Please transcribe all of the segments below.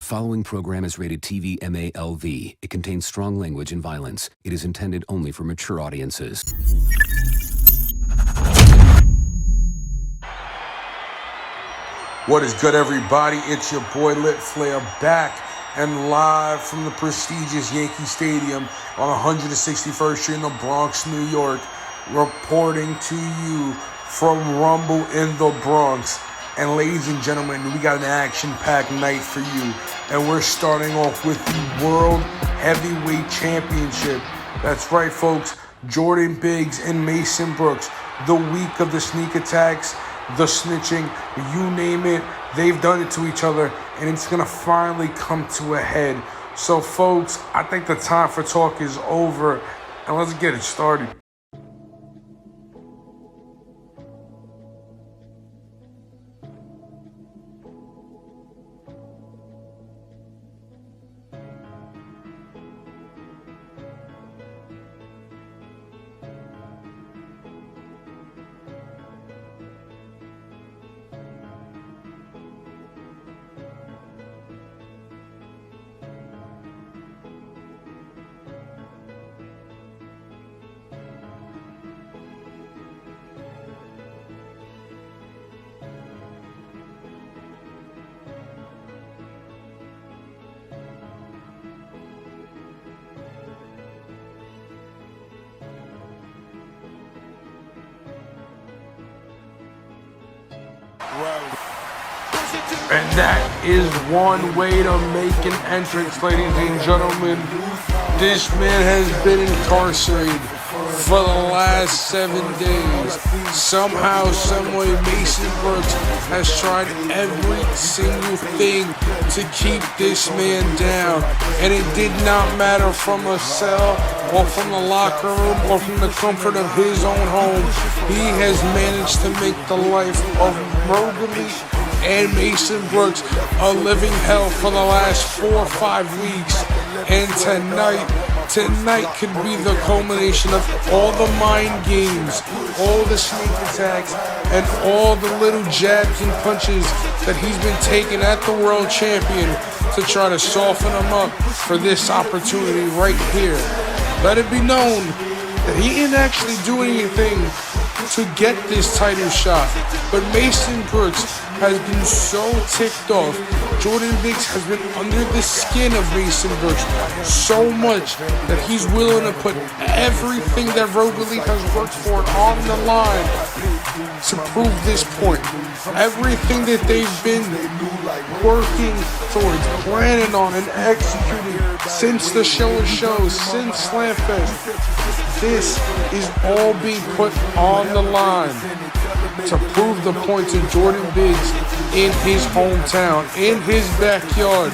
Following program is rated TV MALV. It contains strong language and violence. It is intended only for mature audiences. What is good, everybody? It's your boy Lit Flair back and live from the prestigious Yankee Stadium on 161st Street in the Bronx, New York, reporting to you from Rumble in the Bronx. And ladies and gentlemen, we got an action-packed night for you. And we're starting off with the World Heavyweight Championship. That's right, folks. Jordan Biggs and Mason Brooks. The week of the sneak attacks, the snitching, you name it. They've done it to each other, and it's going to finally come to a head. So, folks, I think the time for talk is over, and let's get it started. And that is one way to make an entrance, ladies and gentlemen. This man has been incarcerated for the last 7 days. Somehow, someway, Mason Brooks has tried every single thing to keep this man down. And it did not matter from a cell or from the locker room or from the comfort of his own home. He has managed to make the life of Rosalie and Mason Brooks a living hell for the last 4 or 5 weeks. And tonight could be the culmination of all the mind games, all the sneak attacks, and all the little jabs and punches that he's been taking at the world champion to try to soften him up for this opportunity right here. Let it be known that he didn't actually do anything to get this title shot, but Mason Brooks has been so ticked off. Jordan Biggs has been under the skin of Mason Brooks so much that he's willing to put everything that Rosalie has worked for on the line to prove this point. Everything that they've been working towards, planning on, and executing since the show of shows, since Slamfest. This is all being put on the line to prove the point to Jordan Biggs in his hometown, in his backyard.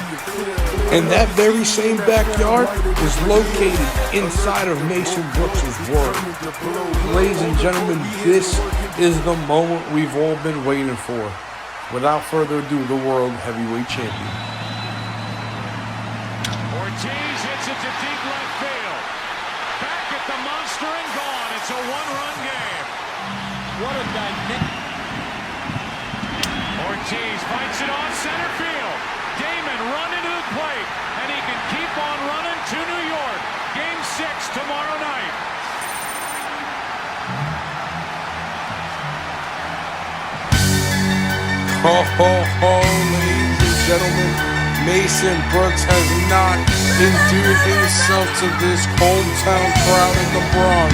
And that very same backyard is located inside of Mason Brooks' world. Ladies and gentlemen, this is the moment we've all been waiting for. Without further ado, the World Heavyweight Champion. Ortiz hits it to deep left field. Back at the monster and gone. It's a one-run game. What a dynamic. Ortiz fights it off center field. Damon running to the plate, and he can keep on running to New York. Game 6 tomorrow night. Ho, ho, ho, ladies and gentlemen. Mason Brooks has not endeared himself to this hometown crowd in the Bronx,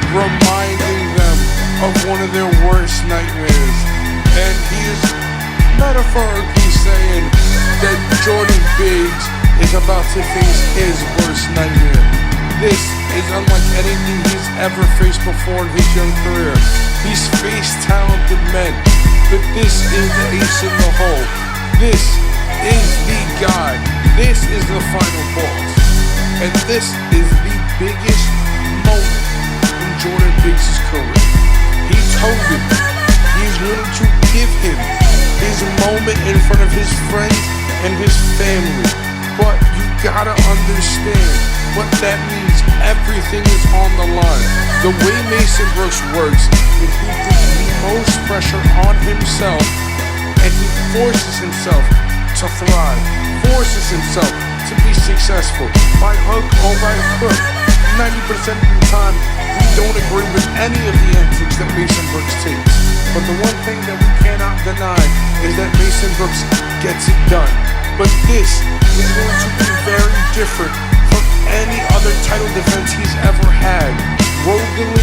reminding them of one of their worst nightmares. And he is metaphorically saying that Jordan Biggs is about to face his worst nightmare. This is unlike anything he's ever faced before in his young career. He's faced talented men, but this is the ace in the hole. This is the guy. This is the final boss. And this is the biggest moment in Jordan Biggs' career. He told him he's willing to give him his moment in front of his friends and his family. But you gotta understand what that means. Everything is on the line. The way Mason Brooks works is he puts the most pressure on himself, and he forces himself to thrive, forces force himself to be successful by hook or by crook. 90% of the time, we don't agree with any of the antics that Mason Brooks takes. But the one thing that we cannot deny is that Mason Brooks gets it done. But this is going to be very different from any other title defense he's ever had. Rogan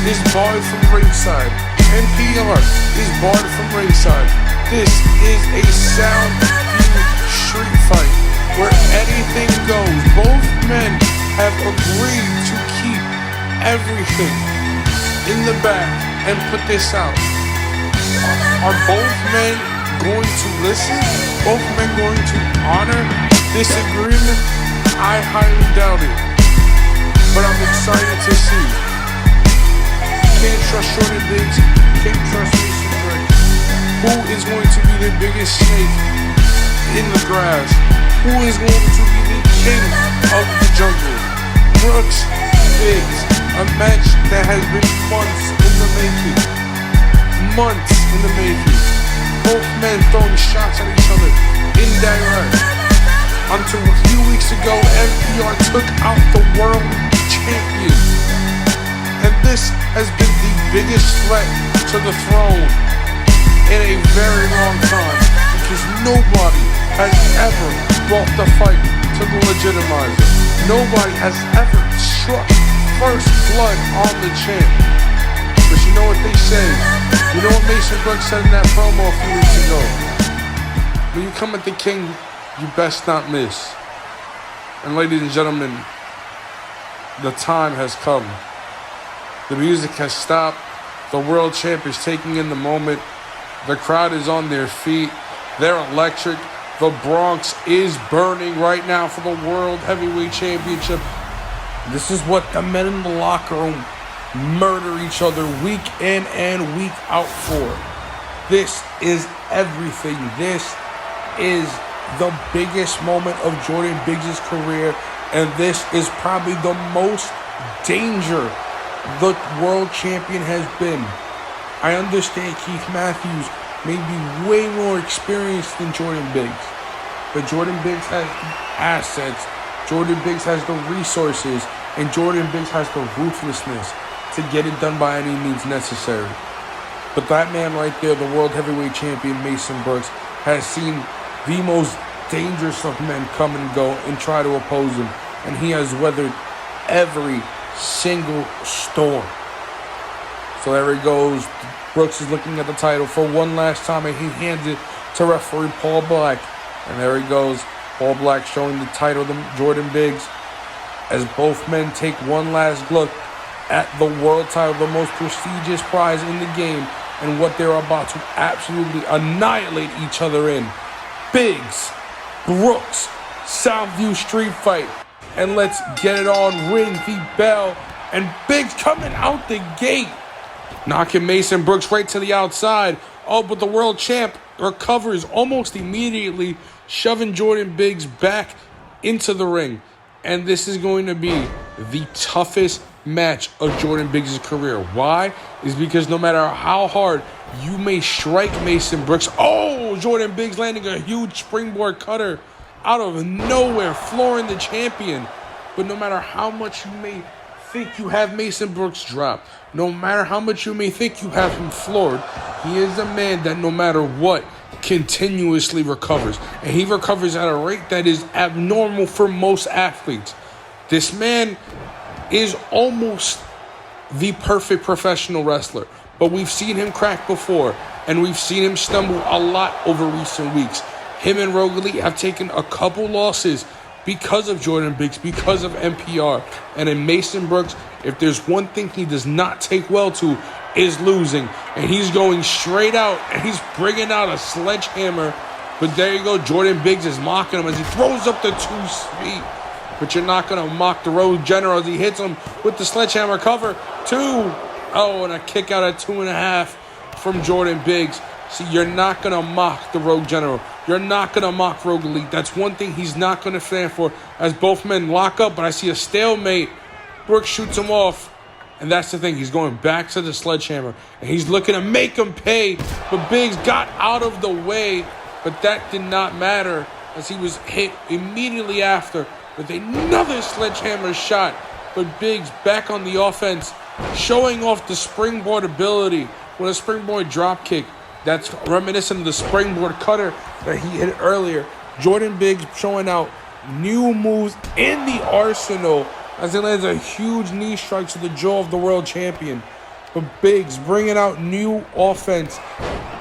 is barred from ringside. NPR is barred from ringside. This is a sound view street fight where anything goes. Both men have agreed to keep everything in the back and put this out. Are both men going to listen? Both men going to honor this agreement? I highly doubt it. But I'm excited to see. Can't trust Jordan Biggs. Can't trust Mason Brooks. Who is going to be the biggest snake in the grass? Who is going to be the king of the jungle? Brooks, Biggs, a match that has been months in the making. Months in the making. Both men throwing shots at each other indirect. Until a few weeks ago, NPR took out the world champion. And this has been the biggest threat to the throne in a very long time. Because nobody has ever brought the fight to the legitimizer. Nobody has ever struck first blood on the champ. But you know what they say? You know what Mason Brooks said in that promo a few weeks ago? When you come at the king, you best not miss. And ladies and gentlemen, the time has come. The music has stopped. The world champ is taking in the moment. The crowd is on their feet. They're electric. The Bronx is burning right now for the World Heavyweight Championship. This is what the men in the locker room murder each other week in and week out for. This is everything. This is the biggest moment of Jordan Biggs' career, and this is probably the most danger the world champion has been. I understand Keith Matthews may be way more experienced than Jordan Biggs, but Jordan Biggs has the assets, Jordan Biggs has the resources, and Jordan Biggs has the ruthlessness to get it done by any means necessary. But that man right there, the world heavyweight champion Mason Brooks, has seen the most dangerous of men come and go and try to oppose him, and he has weathered every single storm. So there he goes. Brooks is looking at the title for one last time, and he hands it to referee Paul Black. And there he goes. Paul Black showing the title to Jordan Biggs as both men take one last look at the world title, the most prestigious prize in the game, and what they're about to absolutely annihilate each other in. Biggs, Brooks, Soundview street fight. And let's get it on. Ring the bell. And Biggs coming out the gate, knocking Mason Brooks right to the outside. Oh, but the world champ recovers almost immediately, shoving Jordan Biggs back into the ring. And this is going to be the toughest match of Jordan Biggs' career. Why? Is because no matter how hard you may strike Mason Brooks, oh, Jordan Biggs landing a huge springboard cutter out of nowhere, flooring the champion. But no matter how much you may think you have Mason Brooks dropped, no matter how much you may think you have him floored, he is a man that no matter what, continuously recovers. And he recovers at a rate that is abnormal for most athletes. This man is almost the perfect professional wrestler. But we've seen him crack before, and we've seen him stumble a lot over recent weeks. Him and Rogan have taken a couple losses because of Jordan Biggs, because of NPR. And in Mason Brooks, if there's one thing he does not take well to, is losing. And he's going straight out, and he's bringing out a sledgehammer. But there you go, Jordan Biggs is mocking him as he throws up the 2 feet. But you're not going to mock the Road General as he hits him with the sledgehammer cover. 2. Oh, and a kick out at 2.5 from Jordan Biggs. See, you're not going to mock the Rogue General. You're not going to mock Rogue Elite. That's one thing he's not going to stand for, as both men lock up, but I see a stalemate. Brooks shoots him off, and that's the thing. He's going back to the sledgehammer, and he's looking to make him pay, but Biggs got out of the way, but that did not matter as he was hit immediately after with another sledgehammer shot. But Biggs back on the offense, showing off the springboard ability with a springboard drop kick that's reminiscent of the springboard cutter that he hit earlier. Jordan Biggs showing out new moves in the arsenal as he lands a huge knee strike to the jaw of the world champion. But Biggs bringing out new offense.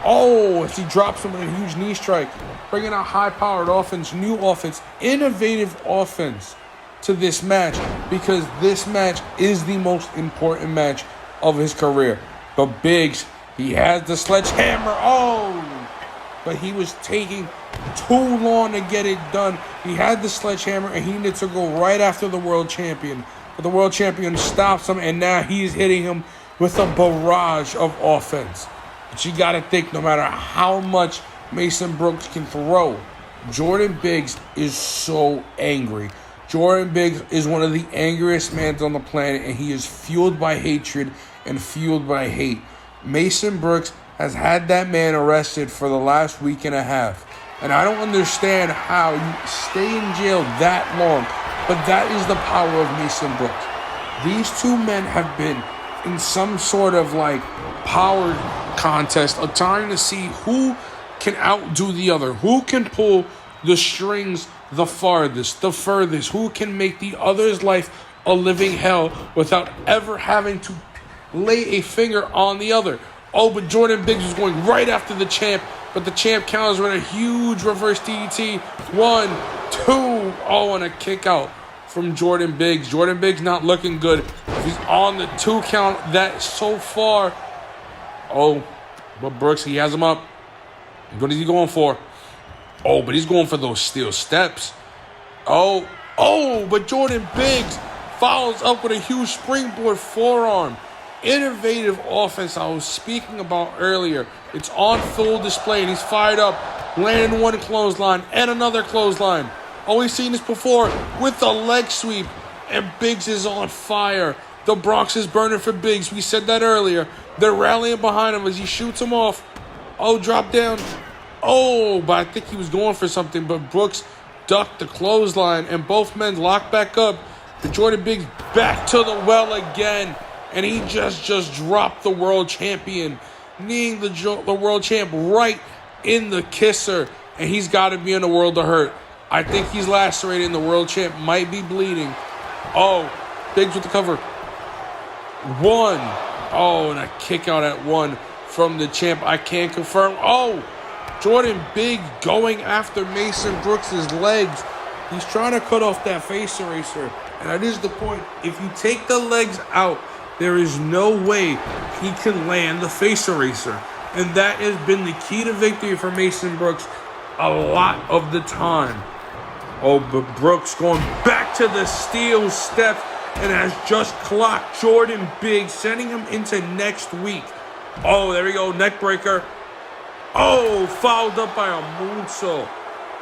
Oh, as he drops him with a huge knee strike. Bringing out high-powered offense, new offense, innovative offense to this match, because this match is the most important match of his career. But Biggs, he has the sledgehammer. Oh, but he was taking too long to get it done. He had the sledgehammer and he needed to go right after the world champion. But the world champion stops him, and now he's hitting him with a barrage of offense. But you got to think, no matter how much Mason Brooks can throw, Jordan Biggs is so angry. Jordan Biggs is one of the angriest men on the planet, and he is fueled by hatred and fueled by hate. Mason Brooks has had that man arrested for the last week and a half. And I don't understand how you stay in jail that long, but that is the power of Mason Brooks. These two men have been in some sort of like power contest of trying to see who can outdo the other, who can pull the strings the farthest, the furthest, who can make the other's life a living hell without ever having to lay a finger on the other. Oh, but Jordan Biggs was going right after the champ, but the champ counters with a huge reverse DDT. 1, 2, oh, and a kick out from Jordan Biggs. Jordan Biggs not looking good. He's on the 2 count. That so far. Oh, but Brooks, he has him up. What is he going for? Oh, but he's going for those steel steps. Oh, but Jordan Biggs follows up with a huge springboard forearm. Innovative offense I was speaking about earlier. It's on full display, and he's fired up, landing one clothesline and another clothesline. Oh, we've seen this before with the leg sweep, and Biggs is on fire. The Bronx is burning for Biggs. We said that earlier. They're rallying behind him as he shoots him off. Oh, drop down. Oh, but I think he was going for something, but Brooks ducked the clothesline, and both men locked back up. But Jordan Biggs back to the well again, and he just dropped the world champion, kneeing the world champ right in the kisser, and he's got to be in the world of hurt. I think he's lacerating. The world champ might be bleeding. Oh, Biggs with the cover. 1. Oh, and a kick out at 1 from the champ. I can't confirm. Oh, Jordan Biggs going after Mason Brooks' legs. He's trying to cut off that face eraser. And that is the point. If you take the legs out, there is no way he can land the face eraser. And that has been the key to victory for Mason Brooks a lot of the time. Oh, but Brooks going back to the steel steps and has just clocked Jordan Biggs, sending him into next week. Oh, there we go, neck breaker. Oh, fouled up by a moonsault.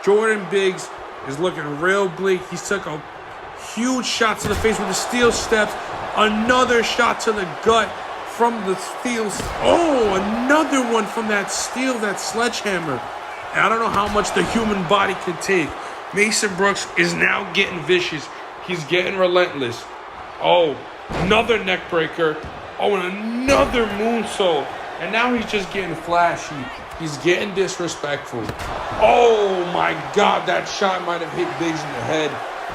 Jordan Biggs is looking real bleak. He took a huge shot to the face with the steel steps. Another shot to the gut from the steel. Oh, another one from that steel, that sledgehammer. And I don't know how much the human body can take. Mason Brooks is now getting vicious. He's getting relentless. Oh, another neck breaker. Oh, and another moonsault. And now he's just getting flashy. He's getting disrespectful. Oh my God, that shot might have hit Biggs in the head.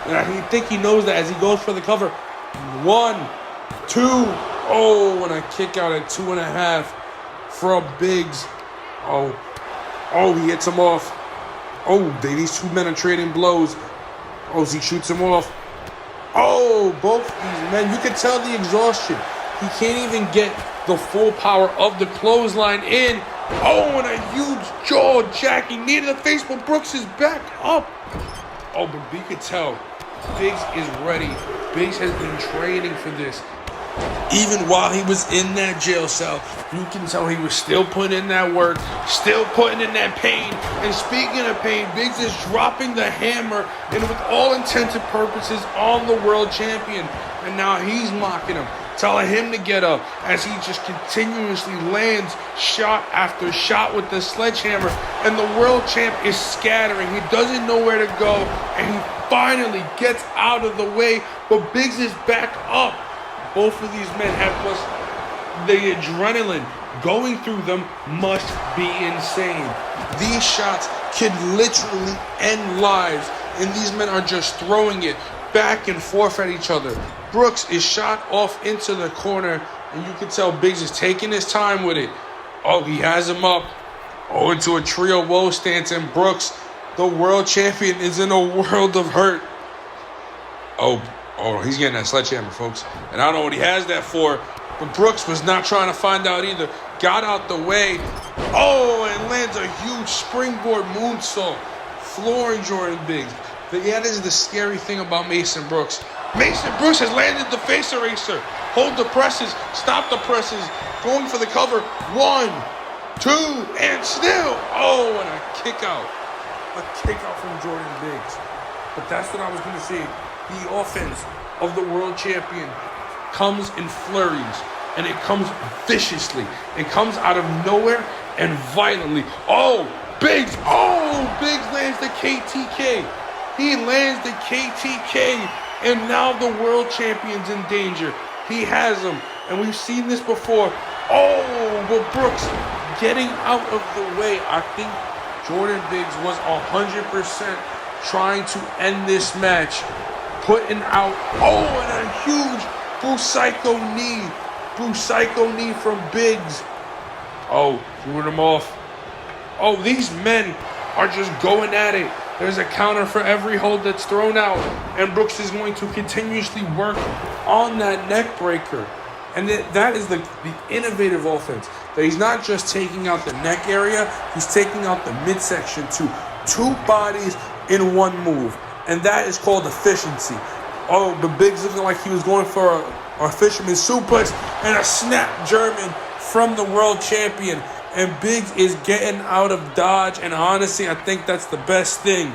And I think he knows that as he goes for the cover. 1, 2. Oh, and a kick out at 2.5 from Biggs. Oh, he hits him off. Oh, these two men are trading blows. Oh, as he shoots him off. Oh, both these men, you can tell the exhaustion. He can't even get the full power of the clothesline in. Oh, and a huge jaw-jacking knee to the face, but Brooks is back up. Oh, but you could tell Biggs is ready. Biggs has been training for this. Even while he was in that jail cell, you can tell he was still putting in that work, still putting in that pain. And speaking of pain, Biggs is dropping the hammer, and with all intents and purposes, on the world champion. And now he's mocking him. telling him to get up as he just continuously lands shot after shot with the sledgehammer. And the world champ is scattering. He doesn't know where to go, and he finally gets out of the way, but Biggs is back up. Both of these men have the adrenaline going through them must be insane. These shots can literally end lives, and these men are just throwing it back and forth at each other. Brooks is shot off into the corner, and you can tell Biggs is taking his time with it. Oh, he has him up. Oh, into a trio woe stance, and Brooks, the world champion, is in a world of hurt. Oh, he's getting that sledgehammer, folks. And I don't know what he has that for, but Brooks was not trying to find out either. Got out the way. Oh, and lands a huge springboard moonsault, flooring Jordan Biggs. That is the scary thing about Mason Brooks. Mason Brooks has landed the face eraser. Hold the presses. Stop the presses. Going for the cover. 1, 2, and still. Oh, and a kick out. A kick out from Jordan Biggs. But that's what I was going to say. The offense of the world champion comes in flurries, and it comes viciously. It comes out of nowhere and violently. Oh, Biggs. Oh, Biggs lands the KTK. He lands the KTK, and now the world champion's in danger. He has him, and we've seen this before. Oh, but Brooks getting out of the way. I think Jordan Biggs was 100% trying to end this match. Putting out, and a huge Busaiku knee. Busaiku knee from Biggs. Oh, threw him off. Oh, these men are just going at it. There's a counter for every hold that's thrown out, and Brooks is going to continuously work on that neck breaker. And that is the innovative offense. That he's not just taking out the neck area, he's taking out the midsection too. 2 bodies in 1 move, and that is called efficiency. Oh, but Biggs looking like he was going for a fisherman suplex and a snap German from the world champion. And Biggs is getting out of dodge, and honestly, I think that's the best thing.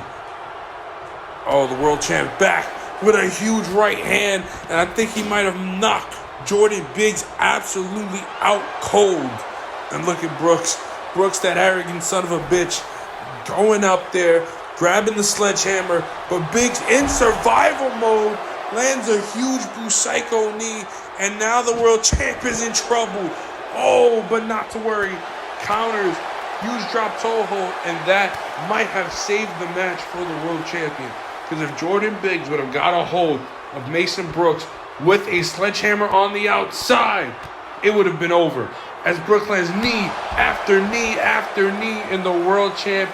Oh, the world champ back with a huge right hand, and I think he might have knocked Jordan Biggs absolutely out cold. And look at Brooks. Brooks, that arrogant son of a bitch, going up there, grabbing the sledgehammer, but Biggs in survival mode lands a huge Busaiku knee, and now the world champ is in trouble. Oh, but not to worry. Counters, huge drop toe hold, and that might have saved the match for the world champion. Because if Jordan Biggs would have got a hold of Mason Brooks with a sledgehammer on the outside, it would have been over. As Brooks lands knee after knee after knee, and the world champ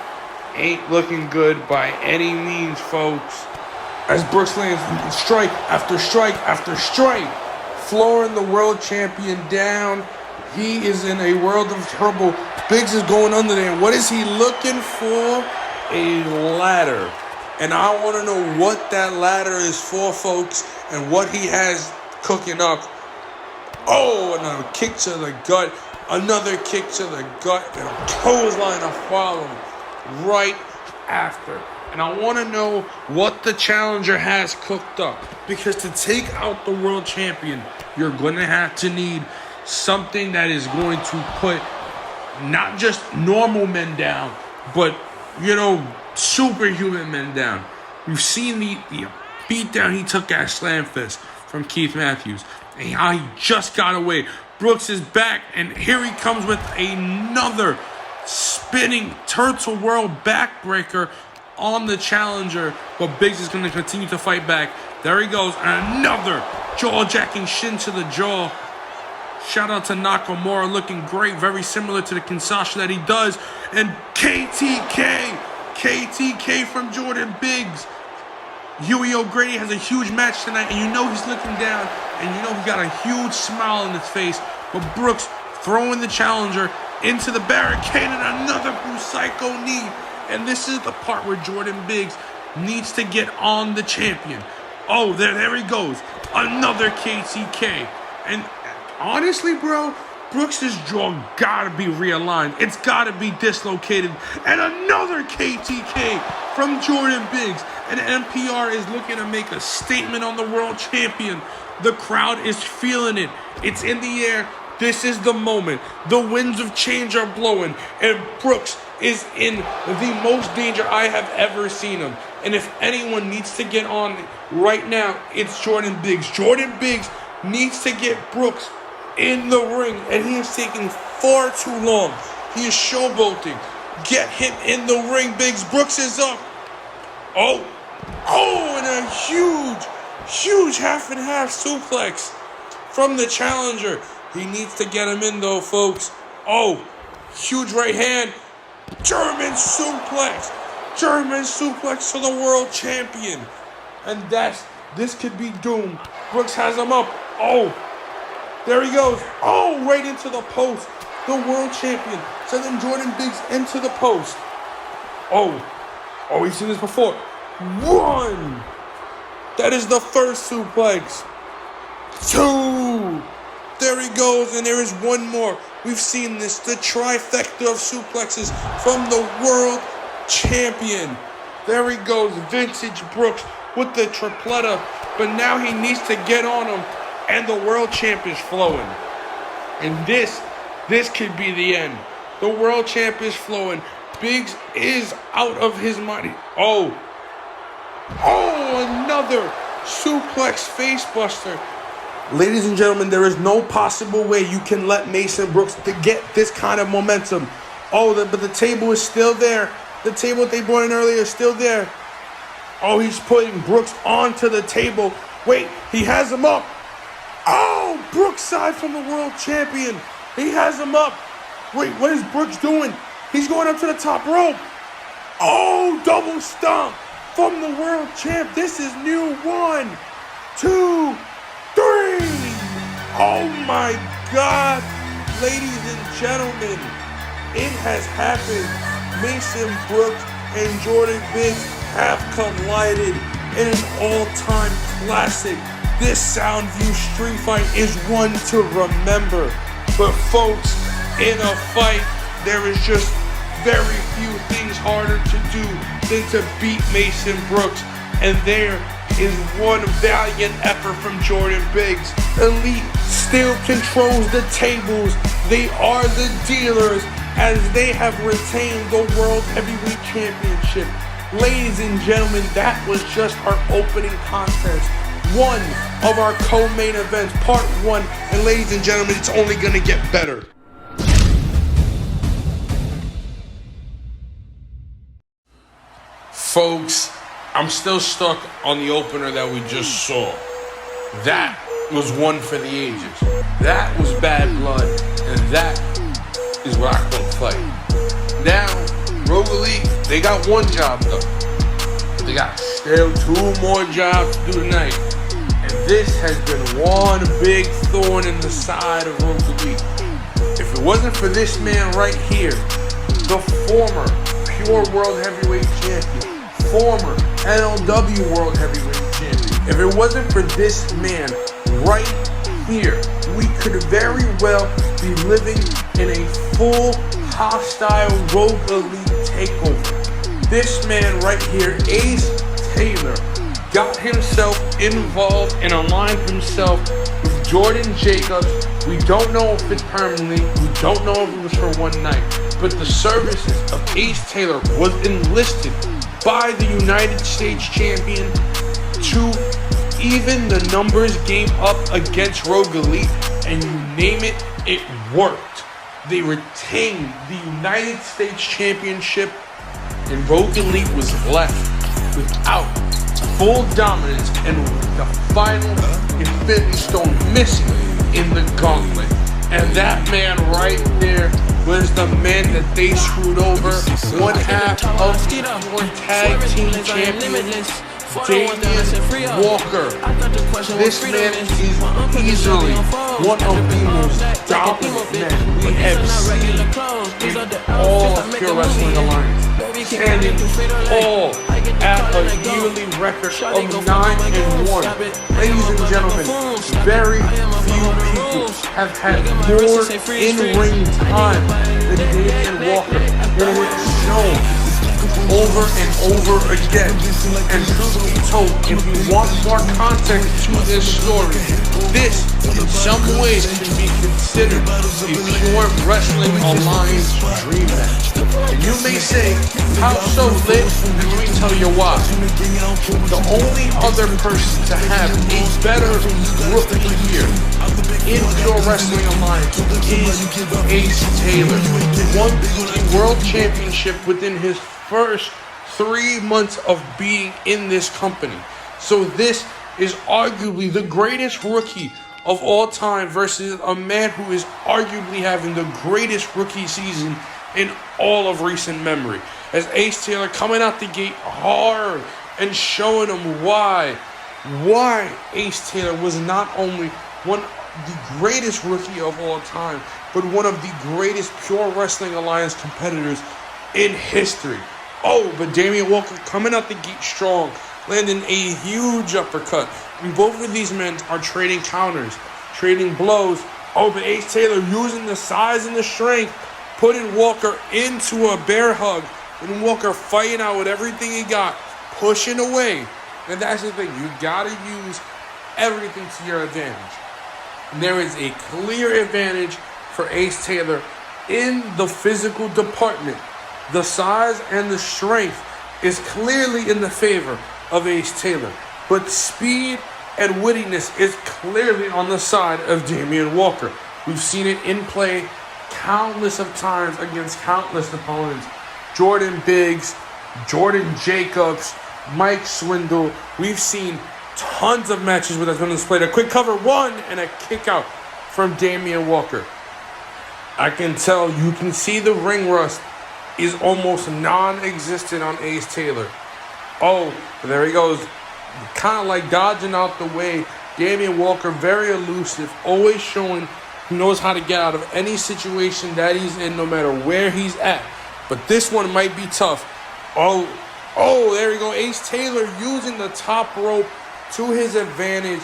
ain't looking good by any means, folks. As Brooks lands strike after strike after strike, flooring the world champion down. He is in a world of trouble. Biggs is going under there. What is he looking for? A ladder. And I want to know what that ladder is for, folks, and what he has cooking up. Oh, another kick to the gut. Another kick to the gut. And a clothesline to follow right after. And I want to know what the challenger has cooked up. Because to take out the world champion, you're going to have to need something that is going to put not just normal men down, but, superhuman men down. We've seen the beatdown he took at Slamfest from Keith Matthews, and how he just got away. Brooks is back, and here he comes with another spinning turtle world backbreaker on the challenger, but Biggs is going to continue to fight back. There he goes, and another jaw-jacking shin to the jaw. Shout out to Nakamura, looking great, very similar to the Kinshasa that he does. And KTK from Jordan Biggs. Huey O'Grady has a huge match tonight, and he's looking down, and he got a huge smile on his face. But Brooks throwing the challenger into the barricade, and another Busaiku knee. And this is the part where Jordan Biggs needs to get on the champion. Oh, there he goes. Another KTK. And honestly, bro, Brooks' jaw gotta be realigned. It's gotta be dislocated. And another KTK from Jordan Biggs. And NPR is looking to make a statement on the world champion. The crowd is feeling it. It's in the air. This is the moment. The winds of change are blowing. And Brooks is in the most danger I have ever seen him. And if anyone needs to get on right now, it's Jordan Biggs. Jordan Biggs needs to get Brooks in the ring, and he is taking far too long. He is showboating. Get him in the ring, Biggs. Brooks is up. Oh, and a huge half and half suplex from the challenger. He needs to get him in though, folks. Oh, huge right hand. German suplex to the world champion. And this could be doom. Brooks has him up. Oh, there he goes. Oh, right into the post. The world champion sending Jordan Biggs into the post. Oh, we've seen this before. One. That is the first suplex. Two. There he goes, and there is one more. We've seen this, the trifecta of suplexes from the world champion. There he goes, vintage Brooks with the tripleta, but now he needs to get on him, and the world champ is flowing. And this could be the end. The world champ is flowing. Biggs is out of his mind. Oh, another suplex facebuster. Ladies and gentlemen, there is no possible way you can let Mason Brooks to get this kind of momentum. But the table is still there. The table they brought in earlier is still there. Oh, he's putting Brooks onto the table. Wait, he has him up. Oh, Brooks side from the world champion. He has him up. Wait, what is Brooks doing? He's going up to the top rope. Oh, double stomp from the world champ. This is new. 1, 2, 3. Oh my God. Ladies and gentlemen, it has happened. Mason Brooks and Jordan Biggs have collided in an all-time classic. This Soundview street fight is one to remember. But folks, in a fight, there is just very few things harder to do than to beat Mason Brooks. And there is one valiant effort from Jordan Biggs. Elite still controls the tables. They are the dealers as they have retained the World Heavyweight Championship. Ladies and gentlemen, that was just our opening contest. One of our co-main events, part 1. And ladies and gentlemen, it's only going to get better. Folks, I'm still stuck on the opener that we just saw. That was one for the ages. That was bad blood, and that is what I call fight. Now, Rogue Elite, they got one job done, but they got still 2 more jobs to do tonight. And this has been one big thorn in the side of Rogue Elite. If it wasn't for this man right here, the former Pure World Heavyweight Champion, former NLW World Heavyweight Champion. If it wasn't for this man right here, we could very well be living in a full hostile Rogue Elite takeover. This man right here, Ace Taylor, got himself involved and aligned himself with Jordan Jacobs. We don't know if it's permanently. We don't know if it was for one night. But the services of Ace Taylor was enlisted by the United States Champion to even the numbers game up against Rogue Elite, and you name it, it worked. They retained the United States Championship, and Rogue Elite was left without full dominance and the final Infinity Stone missing in the gauntlet. And that man right there was the man that they screwed over. One half of your tag team champion, Damian Walker. This man is easily one of the most dominant men we have seen in all of Pure Wrestling Alliance. Standing tall at a yearly record of 9-1. Ladies and gentlemen, very few people have had more in-ring time than Damian Walker, and it's shown over and over again. And truth be told, if you want more context to this story, this in some ways can be considered a pure Wrestling Alliance dream match. And you may say, how so, Lit? And let me tell you why. The only other person to have a better rookie year in pure Wrestling Alliance is Ace Taylor. He won the World Championship within his first 3 months of being in this company. So this is arguably the greatest rookie of all time versus a man who is arguably having the greatest rookie season in all of recent memory. As Ace Taylor coming out the gate hard and showing him why Ace Taylor was not only one of the greatest rookie of all time, but one of the greatest pure Wrestling Alliance competitors in history. Oh, but Damian Walker coming out the gate strong, landing a huge uppercut. And both of these men are trading counters, trading blows. Oh, but Ace Taylor using the size and the strength, putting Walker into a bear hug, and Walker fighting out with everything he got, pushing away. And that's the thing, you gotta use everything to your advantage. And there is a clear advantage for Ace Taylor in the physical department. The size and the strength is clearly in the favor of Ace Taylor, but speed and wittiness is clearly on the side of Damian Walker. We've seen it in play countless of times against countless opponents. Jordan Biggs, Jordan Jacobs, Mike Swindle. We've seen tons of matches where that's been displayed. A quick cover one and a kick out from Damian Walker. I can tell, you can see the ring rust is almost non-existent on Ace Taylor. Oh, there he goes. Kind of like dodging out the way. Damian Walker, very elusive, always showing he knows how to get out of any situation that he's in, no matter where he's at. But this one might be tough. Oh, there we go. Ace Taylor using the top rope to his advantage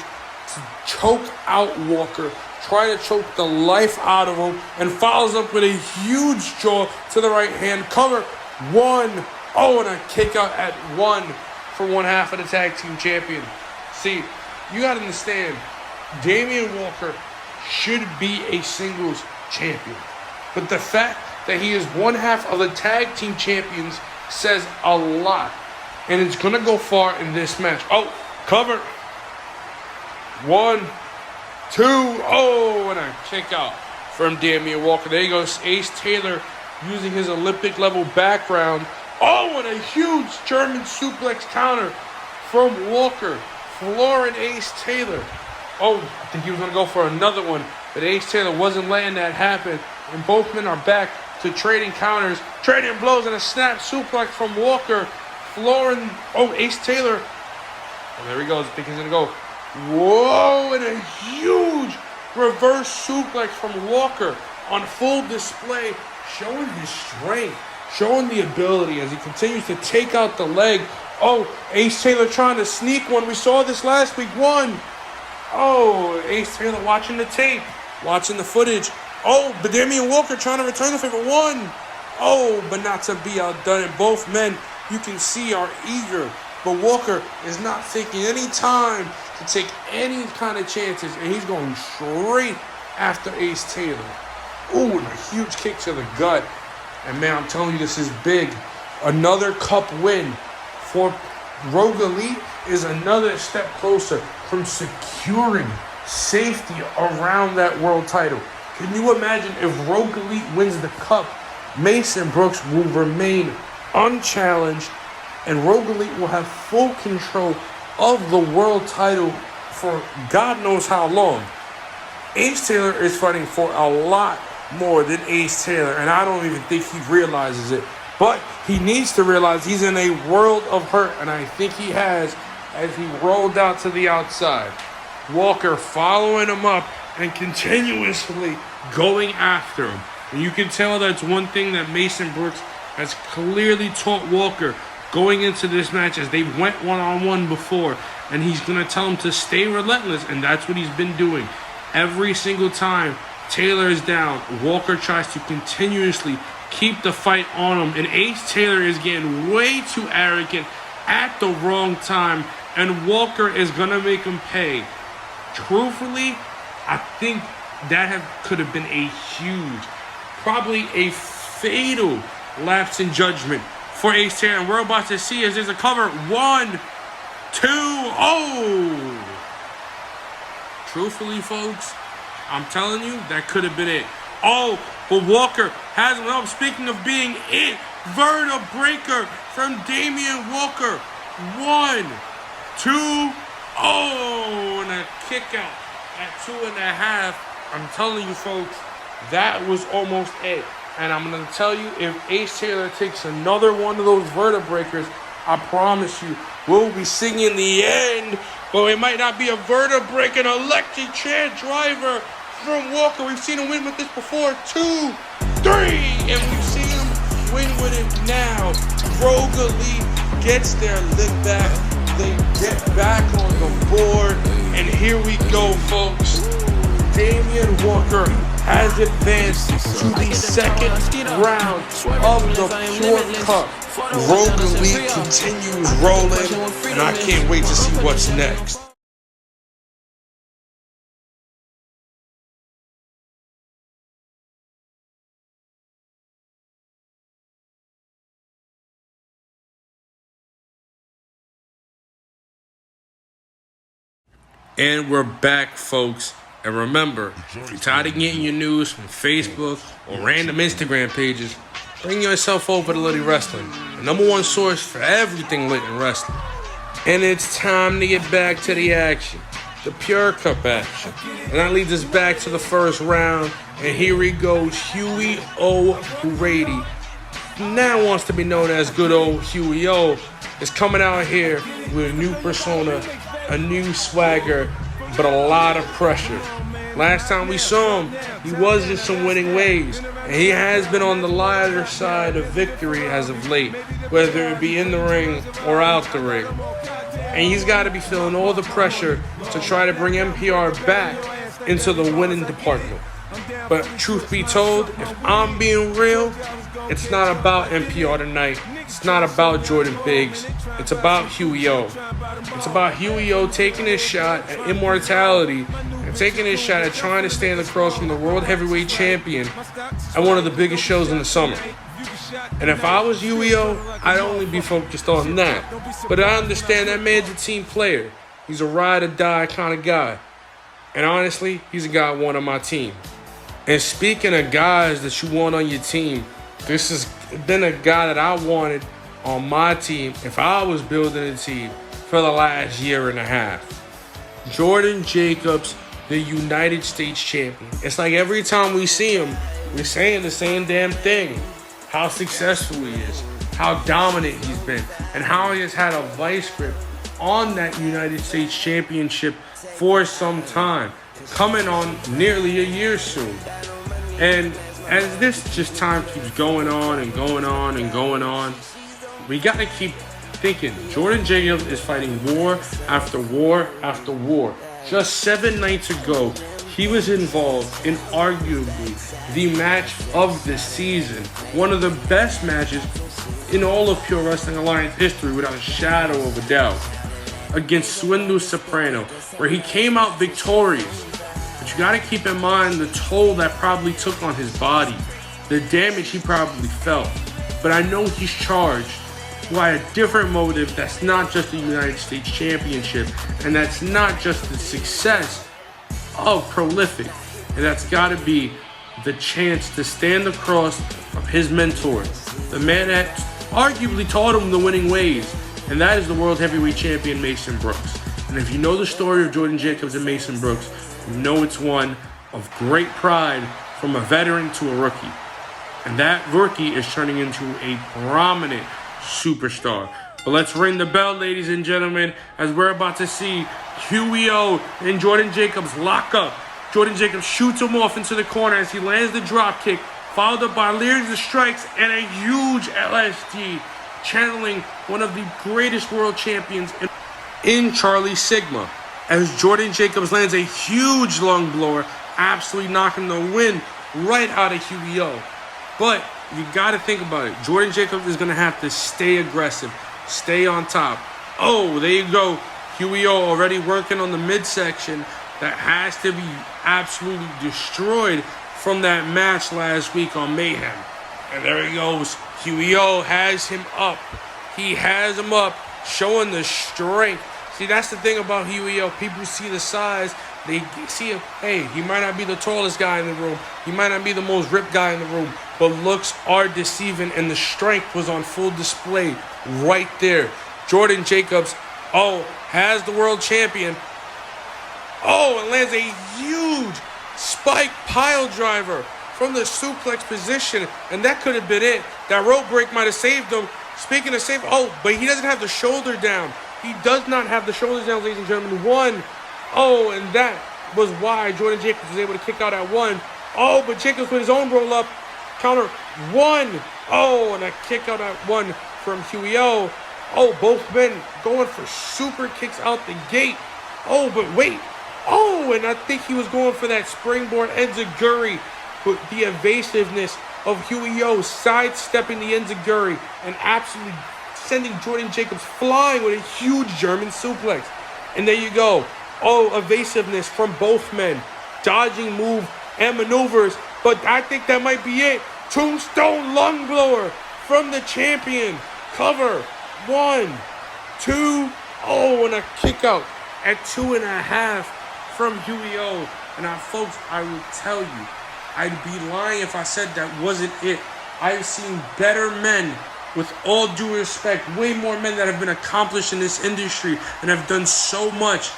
to choke out Walker. Try to choke the life out of him, and follows up with a huge jaw to the right hand. Cover one. Oh, and a kick out at one for one half of the tag team champion. See, you got to understand, Damian Walker should be a singles champion. But the fact that he is one half of the tag team champions says a lot. And it's going to go far in this match. Oh, cover. 1, 2, oh, and a kick out from Damian Walker. There he goes, Ace Taylor using his Olympic level background. Oh, and a huge German suplex counter from Walker, flooring Ace Taylor. Oh, I think he was going to go for another one, but Ace Taylor wasn't letting that happen. And both men are back to trading counters, trading blows, and a snap suplex from Walker, flooring, oh, Ace Taylor. Oh, there he goes, I think he's going to go. Whoa, and a huge reverse suplex from Walker on full display, showing his strength, showing the ability as he continues to take out the leg. Oh, Ace Taylor trying to sneak one. We saw this last week. One. Oh, Ace Taylor watching the tape, watching the footage. Oh, but Damian Walker trying to return the favor. One. Oh, but not to be outdone. And both men, you can see, are eager. But Walker is not taking any time to take any kind of chances, and he's going straight after Ace Taylor. Ooh, and a huge kick to the gut. And man, I'm telling you, this is big. Another cup win for Rogue Elite is another step closer from securing safety around that world title. Can you imagine if Rogue Elite wins the cup? Mason Brooks will remain unchallenged, and Rogue Elite will have full control of the world title for God knows how long. Ace Taylor is fighting for a lot more than Ace Taylor, and I don't even think he realizes it. But he needs to realize he's in a world of hurt, and I think he has as he rolled out to the outside. Walker following him up and continuously going after him. And you can tell that's one thing that Mason Brooks has clearly taught Walker. going into this match as they went one-on-one before, and he's going to tell him to stay relentless, and that's what he's been doing. Every single time Taylor is down, Walker tries to continuously keep the fight on him, and Ace Taylor is getting way too arrogant at the wrong time, and Walker is going to make him pay. Truthfully, I think that could have been a huge, probably a fatal lapse in judgment for Ace Taylor. And we're about to see as there's a cover. 1, 2, oh! Truthfully, folks, I'm telling you, that could have been it. Oh, but Walker has him up. Speaking of being it, vertebreaker from Damian Walker. 1, 2, oh, and a kick out at 2.5. I'm telling you, folks, that was almost it. And I'm going to tell you, if Ace Taylor takes another one of those vertebreakers, I promise you, we'll be singing the end. But it might not be a vertebraker, an electric chair driver from Walker. We've seen him win with this before. 2, 3, and we've seen him win with it now. Rogalee gets their lick back. They get back on the board. And here we go, folks. Damian Walker has advanced to the second round of the Pure Cup. Rogalee continues rolling, and I can't wait to see what's next. And we're back, folks. And remember, if you're tired of getting your news from Facebook or random Instagram pages, bring yourself over to Litty Wrestling, the #1 source for everything lit in wrestling. And it's time to get back to the action, the Pure Cup action. And that leads us back to the first round. And here he goes, Huey O'Grady. Now wants to be known as good old Huey O. Is coming out here with a new persona, a new swagger, but a lot of pressure. Last time we saw him, he was in some winning ways, and he has been on the lighter side of victory as of late, whether it be in the ring or out the ring. And he's got to be feeling all the pressure to try to bring MPR back into the winning department. But truth be told, if I'm being real, it's not about MPR tonight. It's not about Jordan Biggs. It's about Huey O. It's about Huey O taking his shot at immortality and taking his shot at trying to stand across from the World Heavyweight Champion at one of the biggest shows in the summer. And if I was Huey O, I'd only be focused on that. But I understand that man's a team player. He's a ride-or-die kind of guy. And honestly, he's a guy I want on my team. And speaking of guys that you want on your team, this has been a guy that I wanted on my team if I was building a team for the last year and a half. Jordan Jacobs, the United States champion. It's like every time we see him, we're saying the same damn thing. How successful he is, how dominant he's been, and how he has had a vice grip on that United States championship for some time. Coming on nearly a year soon. And as this just time keeps going on and going on and going on, we got to keep thinking. Jordan Jacobs is fighting war after war after war. Just 7 nights ago, he was involved in arguably the match of the season. One of the best matches in all of Pure Wrestling Alliance history, without a shadow of a doubt, against Swindle Soprano, where he came out victorious. But you got to keep in mind the toll that probably took on his body, the damage he probably felt. But I know he's charged by a different motive that's not just the United States Championship, and that's not just the success of Prolific, and that's got to be the chance to stand across from his mentor, the man that arguably taught him the winning ways, and that is the World Heavyweight Champion Mason Brooks. And if you know the story of Jordan Jacobs and Mason Brooks, you know it's one of great pride from a veteran to a rookie. And that rookie is turning into a prominent superstar. But let's ring the bell, ladies and gentlemen, as we're about to see Huey O and Jordan Jacobs lock up. Jordan Jacobs shoots him off into the corner as he lands the drop kick, followed up by a series of strikes and a huge LSD channeling one of the greatest world champions in Charlie Sigma, as Jordan Jacobs lands a huge lung blower, absolutely knocking the wind right out of Huey O. But you got to think about it. Jordan Jacobs is going to have to stay aggressive, stay on top. Oh, there you go. Huey O already working on the midsection that has to be absolutely destroyed from that match last week on Mayhem. And there he goes. Huey O has him up. He has him up, showing the strength. See, that's the thing about Huey O. People see the size. They see him, hey, he might not be the tallest guy in the room. He might not be the most ripped guy in the room. But looks are deceiving, and the strength was on full display right there. Jordan Jacobs, has the world champion. And lands a huge spike pile driver from the suplex position. And that could have been it. That rope break might have saved him. Speaking of save, but he doesn't have the shoulder down. He does not have the shoulders down, ladies and gentlemen. And that was why Jordan Jacobs was able to kick out at 1. But Jacobs with his own roll up. Counter 1. And a kick out at 1 from Huey O. Both men going for super kicks out the gate. But wait. And I think he was going for that springboard enziguri. But the evasiveness of Huey O sidestepping the enziguri and absolutely sending Jordan Jacobs flying with a huge German suplex. And there you go. Evasiveness from both men. Dodging move and maneuvers. But I think that might be it. Tombstone lung blower from the champion. Cover. 1, 2. And a kick out at 2.5 from Huey O. And now, folks, I will tell you, I'd be lying if I said that wasn't it. I've seen better men, with all due respect, way more men that have been accomplished in this industry and have done so much,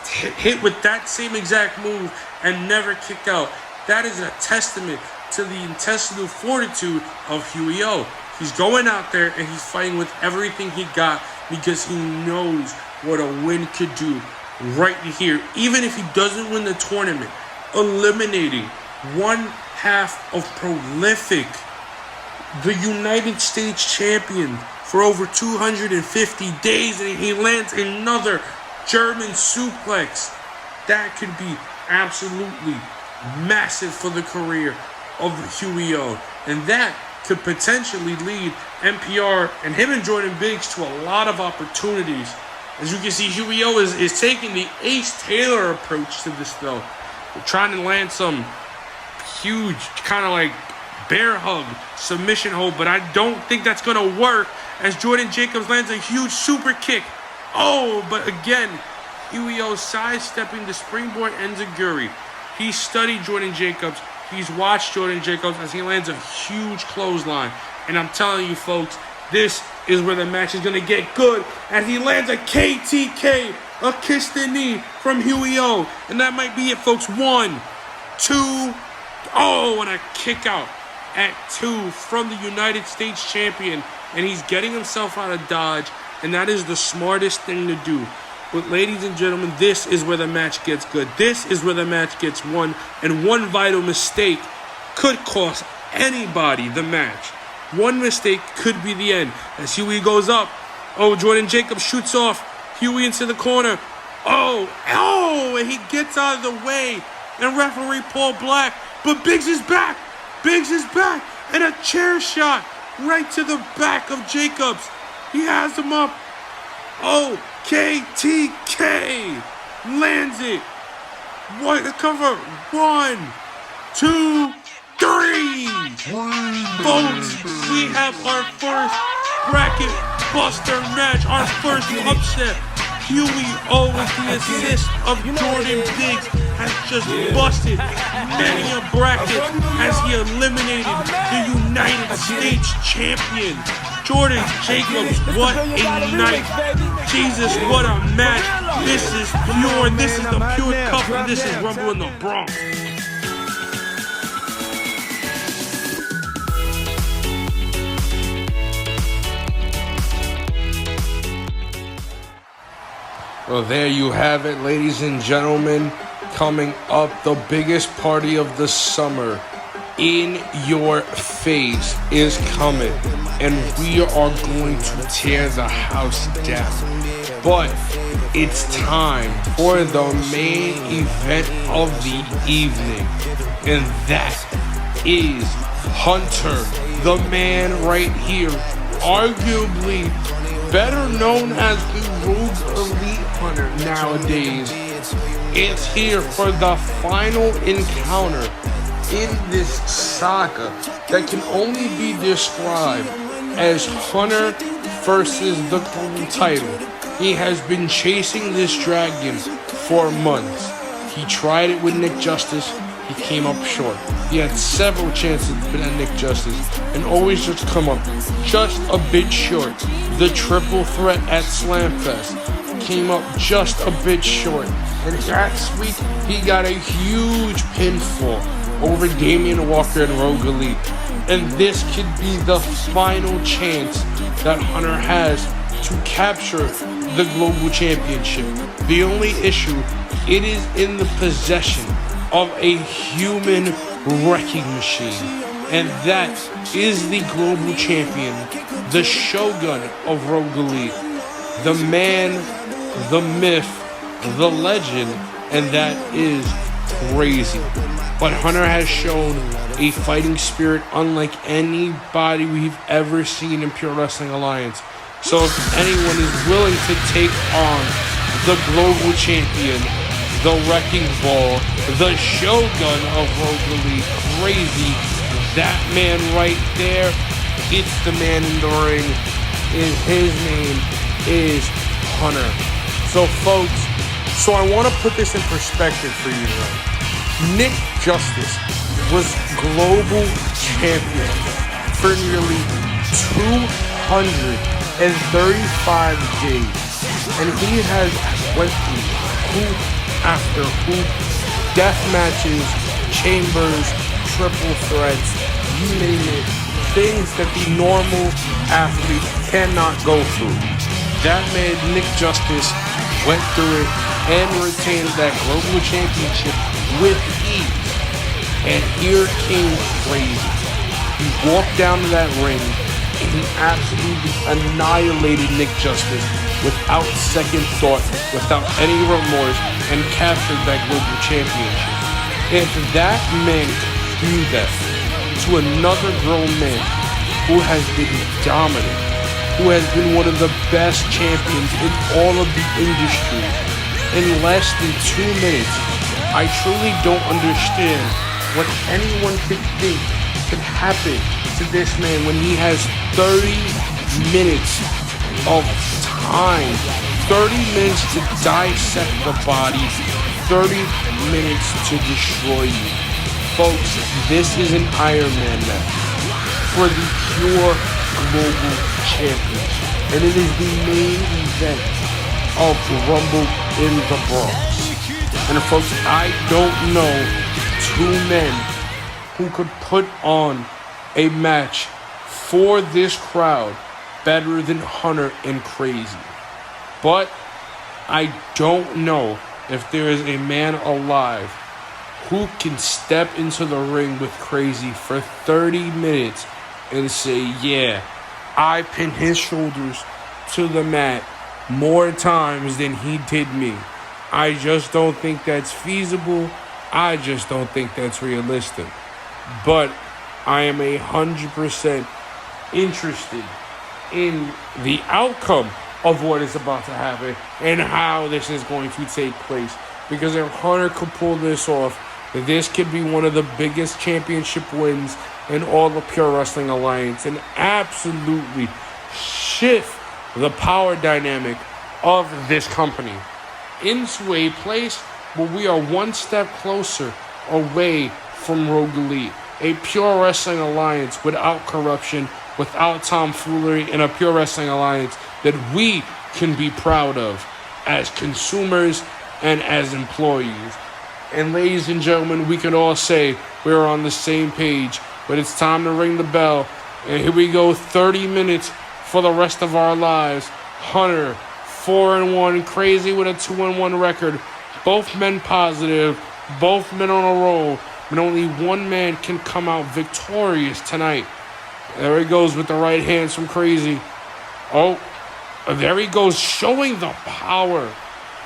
hit with that same exact move and never kick out. That is a testament to the intestinal fortitude of Huey O. He's going out there and he's fighting with everything he got because he knows what a win could do right here. Even if he doesn't win the tournament, eliminating one half of Prolific, the United States champion, for over 250 days, and he lands another German suplex. That could be absolutely massive for the career of Huey O. And that could potentially lead NPR and him and Jordan Biggs to a lot of opportunities. As you can see, Huey O is taking the Ace Taylor approach to this, though. They're trying to land some huge, kind of like bear hug, submission hold, but I don't think that's going to work as Jordan Jacobs lands a huge super kick. But again, Huey O sidestepping the springboard enziguri. He studied Jordan Jacobs. He's watched Jordan Jacobs as he lands a huge clothesline. And I'm telling you, folks, this is where the match is going to get good as he lands a KTK, a kiss the knee from Huey O. And that might be it, folks. 1, 2, and a kick out at 2 from the United States champion. And he's getting himself out of dodge. And that is the smartest thing to do. But ladies and gentlemen, this is where the match gets good. This is where the match gets won. And one vital mistake could cost anybody the match. One mistake could be the end. As Huey goes up. Jordan Jacobs shoots off Huey into the corner. And he gets out of the way. And referee Paul Black. But Biggs is back. Biggs is back. And a chair shot right to the back of Jacobs. He has him up. KTK lands it. The cover. 1, 2, 3. Folks, we have our first bracket buster match. Our first upset. Huey O with the assist of Jordan Biggs has just busted many a bracket as he eliminated the United States champion. Jordan Jacobs, what a night. Jesus, what a match. This is pure. This is the pure cup, and this is Rumble in the Bronx. Well, there you have it, ladies and gentlemen. Coming up, the biggest party of the summer. in your face is coming, and we are going to tear the house down. But it's time for the main event of the evening, and that is Hunter, the man right here, arguably better known as the Rogue Elite Hunter nowadays. It's here for the final encounter in this saga that can only be described as Hunter versus the global title. He has been chasing this dragon for months. He tried it with Nick Justice. He came up short. He had several chances with Nick Justice and always just come up just a bit short. The triple threat at Slamfest came up just a bit short. And last week, he got a huge pinfall over Damian Walker and Rogue Elite. And this could be the final chance that Hunter has to capture the global championship. The only issue, it is in the possession of a human wrecking machine. And that is the global champion, the Shogun of Rogue Elite, the man, the myth, the legend, and that is crazy. But Hunter has shown a fighting spirit unlike anybody we've ever seen in Pure Wrestling Alliance. So if anyone is willing to take on the global champion, the wrecking ball, the Shogun of Rogue Elite, crazy, that man right there, it's the man in the ring, and his name is Hunter. So folks, I want to put this in perspective for you tonight. Nick Justice was global champion for nearly 235 days, and he has went through hoop after hoop, death matches, chambers, triple threats, you name it, things that the normal athlete cannot go through. That man, Nick Justice, went through it and retained that global championship with ease. And here came crazy. He walked down to that ring and he absolutely annihilated Nick Justice without second thought, without any remorse, and captured that global championship. If that man could do that to another grown man who has been dominant, who has been one of the best champions in all of the industry, in less than 2 minutes, I truly don't understand what anyone could think could happen to this man when he has 30 minutes of time, 30 minutes to dissect the body, 30 minutes to destroy you. Folks, this is an Iron Man match for the pure global champion, and it is the main event of Rumble in the Bronx. And folks, I don't know two men who could put on a match for this crowd better than Hunter and Crazy. But I don't know if there is a man alive who can step into the ring with Crazy for 30 minutes and say, yeah, I pinned his shoulders to the mat more times than he did me. I just don't think that's feasible. I just don't think that's realistic. But I am 100% interested in the outcome of what is about to happen and how this is going to take place. Because if Hunter could pull this off, this could be one of the biggest championship wins in all the Pure Wrestling Alliance and absolutely shift the power dynamic of this company into a place where we are one step closer away from Rogue Elite. A Pure Wrestling Alliance without corruption, without tomfoolery, and a Pure Wrestling Alliance that we can be proud of as consumers and as employees. And ladies and gentlemen, we can all say we're on the same page, but it's time to ring the bell. And here we go, 30 minutes for the rest of our lives. Hunter, 4-1, Crazy with a 2-1 record. Both men positive, both men on a roll. and only one man can come out victorious tonight. There he goes with the right hands from Crazy. Oh, there he goes, showing the power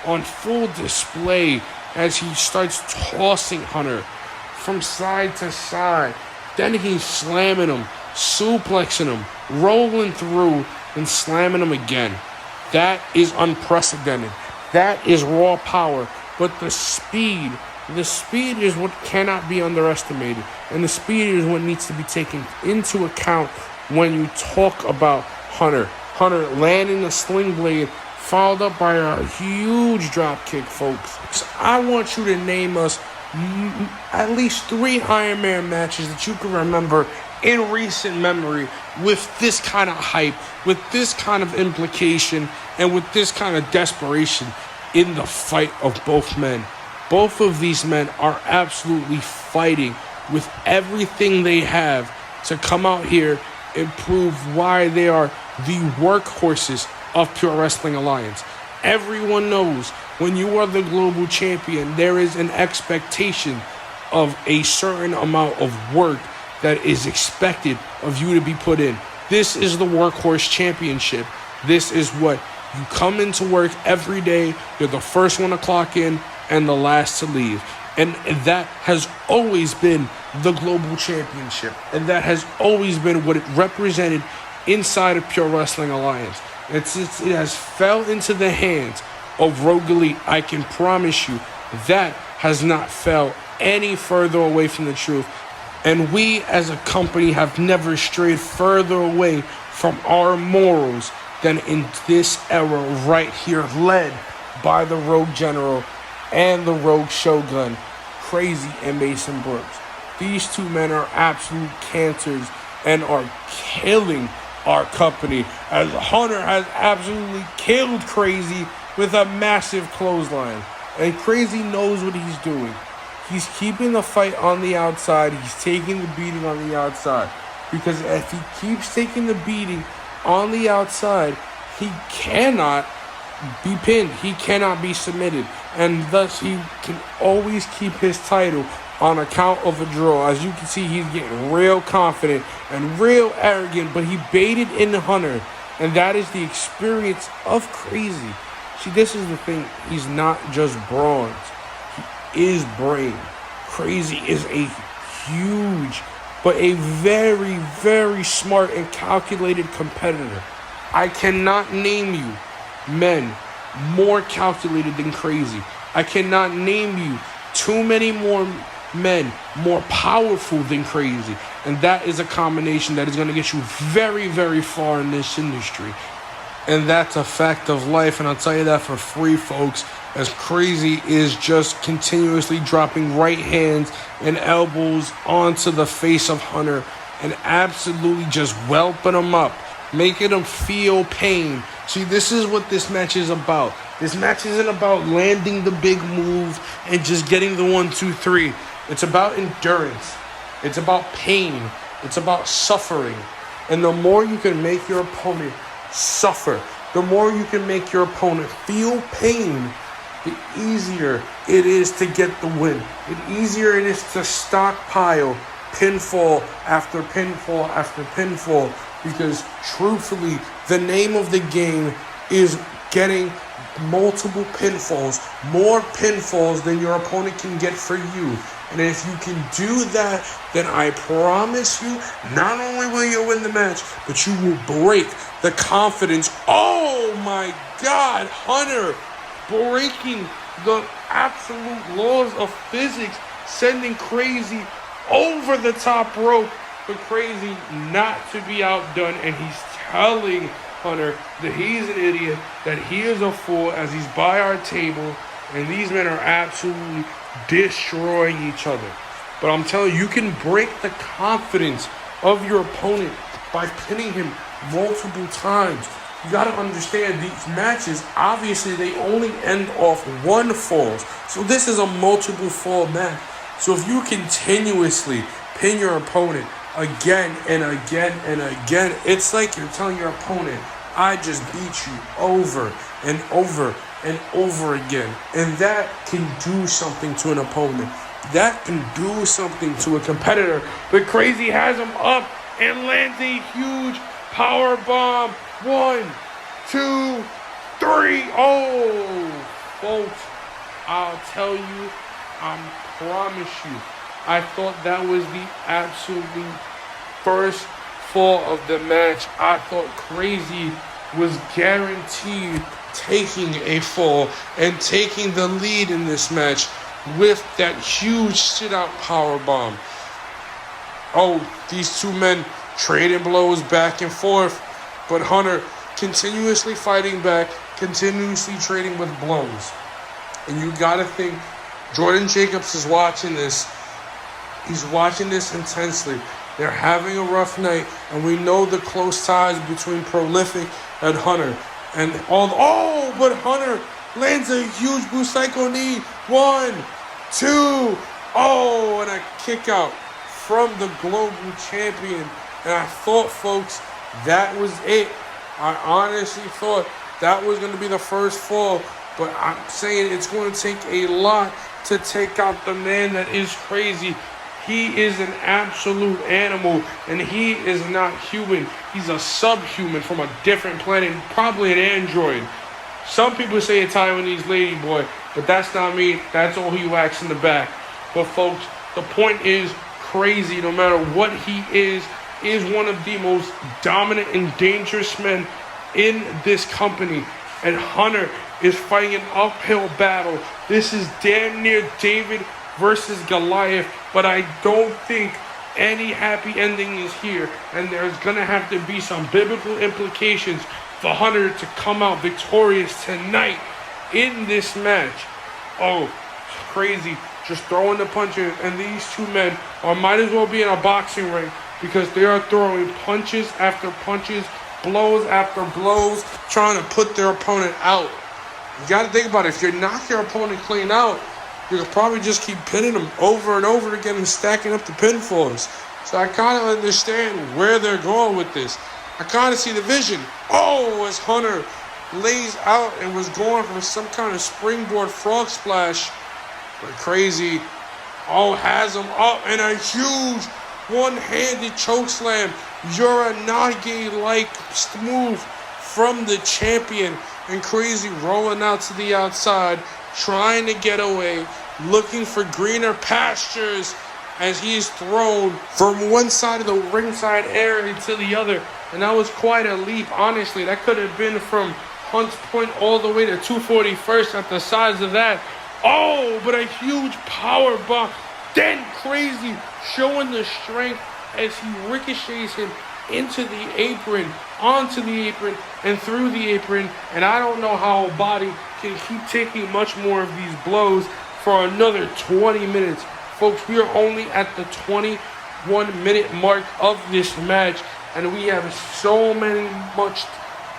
on full display as he starts tossing Hunter from side to side. Then he's slamming him, suplexing him, rolling through, and slamming him again. That is unprecedented. That is raw power. But the speed is what cannot be underestimated. And the speed is what needs to be taken into account when you talk about Hunter. Hunter landing the sling blade, followed up by a huge drop kick, folks. So I want you to name us at least 3 Iron Man matches that you can remember in recent memory with this kind of hype, with this kind of implication, and with this kind of desperation in the fight of both men. Both of these men are absolutely fighting with everything they have to come out here and prove why they are the workhorses of Pure Wrestling Alliance. Everyone knows when you are the global champion, there is an expectation of a certain amount of work that is expected of you to be put in. This is the Workhorse Championship. This is what you come into work every day. You're the first one to clock in and the last to leave. And that has always been the global championship. And that has always been what it represented inside of Pure Wrestling Alliance. It has fell into the hands of Rogue Elite. I can promise you that has not fell any further away from the truth. And we as a company have never strayed further away from our morals than in this era right here, led by the Rogue General and the Rogue Shogun, Crazy and Mason Brooks. These two men are absolute cancers and are killing our company, as Hunter has absolutely killed Crazy with a massive clothesline. And Crazy knows what he's doing. He's keeping the fight on the outside. He's taking the beating on the outside. Because if he keeps taking the beating on the outside, he cannot be pinned. He cannot be submitted. And thus he can always keep his title on account of a draw. As you can see, he's getting real confident and real arrogant, but he baited in the Hunter. And that is the experience of Crazy. See, this is the thing. He's not just bronze. He is brain. Crazy is a huge, but a very, very smart and calculated competitor. I cannot name you men more calculated than Crazy. I cannot name you too many more men more powerful than Crazy. And that is a combination that is going to get you very, very far in this industry. And that's a fact of life, and I'll tell you that for free, folks, as Crazy is just continuously dropping right hands and elbows onto the face of Hunter and absolutely just whelping him up, making him feel pain. See, this is what this match is about. This match isn't about landing the big move and just getting the 1, 2, 3. It's about endurance. It's about pain. It's about suffering. And the more you can make your opponent suffer, the more you can make your opponent feel pain, the easier it is to get the win. The easier it is to stockpile pinfall after pinfall after pinfall, because truthfully, the name of the game is getting multiple pinfalls, more pinfalls than your opponent can get for you. And if you can do that, then I promise you, not only will you win the match, but you will break the confidence. Oh my God, Hunter breaking the absolute laws of physics, sending Crazy over the top rope, but Crazy not to be outdone, and he's telling Hunter that he's an idiot, that he is a fool as he's by our table, and these men are absolutely destroying each other. But I'm telling you, you can break the confidence of your opponent by pinning him multiple times. You got to understand, these matches, obviously, they only end off one falls. So this is a multiple fall match. So if you continuously pin your opponent again and again and again, it's like you're telling your opponent, I just beat you over and over and over again. And that can do something to an opponent. That can do something to a competitor. But Crazy has him up and lands a huge power bomb. 1, 2, 3. Oh, folks, I'll tell you, I promise you, I thought that was the absolutely first fall of the match. I thought Crazy was guaranteed taking a fall and taking the lead in this match with that huge sit-out powerbomb. Oh, these two men trading blows back and forth, but Hunter continuously fighting back, continuously trading with blows. And you gotta think, Jordan Jacobs is watching this. He's watching this intensely. They're having a rough night, and we know the close ties between Prolific and Hunter. And but Hunter lands a huge Busaiko knee. 1, 2, and a kick out from the global champion. And I thought, folks, that was it. I honestly thought that was going to be the first fall, but I'm saying it's going to take a lot to take out the man that is Crazy. He is an absolute animal, and he is not human. He's a subhuman from a different planet, probably an android. Some people say a Taiwanese lady boy, but that's not me. That's all he whacks in the back. But folks, the point is, Crazy, no matter what he is one of the most dominant and dangerous men in this company. And Hunter is fighting an uphill battle. This is damn near David versus Goliath, but I don't think any happy ending is here, and there's gonna have to be some biblical implications for Hunter to come out victorious tonight in this match. Oh, Crazy just throwing the punches, and these two men might as well be in a boxing ring, because they are throwing punches after punches, blows after blows, trying to put their opponent out. You got to think about it. If you knock your opponent clean out, you could probably just keep pinning them over and over again and stacking up the pinfalls. So I kind of understand where they're going with this. I kind of see the vision. Oh, as Hunter lays out and was going for some kind of springboard frog splash. But Crazy, has him up and a huge one-handed chokeslam. Uranage-like move from the champion. And Crazy rolling out to the outside, trying to get away, looking for greener pastures as he is thrown from one side of the ringside area to the other. And that was quite a leap, honestly. That could have been from Hunt's Point all the way to 241st at the size of that. Oh, but a huge power bomb. Then Crazy showing the strength as he ricochets him into the apron, onto the apron, and through the apron. And I don't know how a body can keep taking much more of these blows for another 20 minutes. Folks, we are only at the 21-minute mark of this match, and we have so much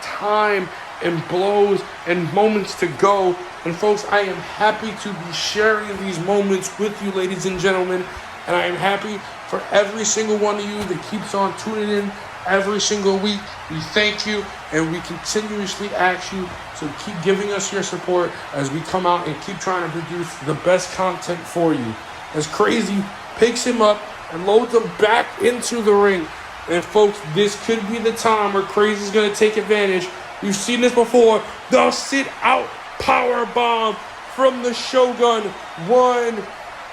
time and blows and moments to go. And folks, I am happy to be sharing these moments with you, ladies and gentlemen. And I am happy for every single one of you that keeps on tuning in every single week. We thank you, and we continuously ask you to keep giving us your support as we come out and keep trying to produce the best content for you. As Crazy picks him up and loads him back into the ring. And folks, this could be the time where Crazy's going to take advantage. We've seen this before. The sit-out power bomb from the Shogun. 1,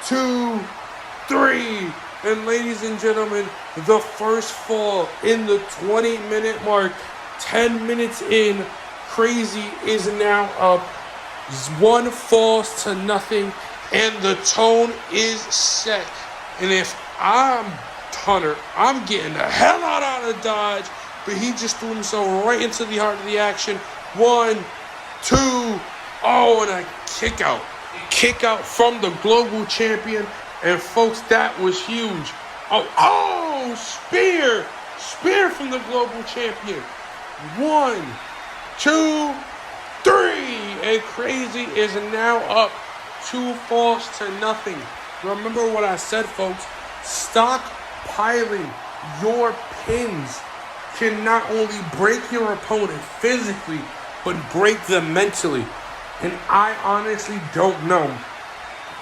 2, 3. And ladies and gentlemen, the first fall in the 20-minute mark. 10 minutes in, Crazy is now up 1 falls to nothing, and the tone is set. And if I'm Hunter, I'm getting the hell out of Dodge, but he just threw himself right into the heart of the action. 1, 2, and a kick out. Kick out from the global champion. And folks, that was huge. Spear. Spear from the global champion. 1, 2, 3. And Crazy is now up 2 falls to nothing. Remember what I said, folks. Stockpiling your pins can not only break your opponent physically, but break them mentally. And I honestly don't know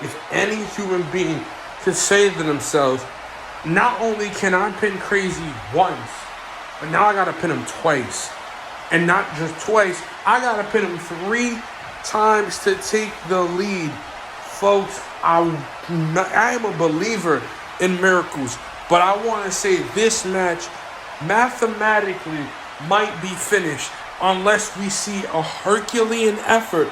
if any human being could say to themselves, not only can I pin Crazy once, but now I gotta pin him twice. And not just twice, I gotta pin him 3 times to take the lead. Folks, I am a believer in miracles, but I want to say this match mathematically might be finished unless we see a Herculean effort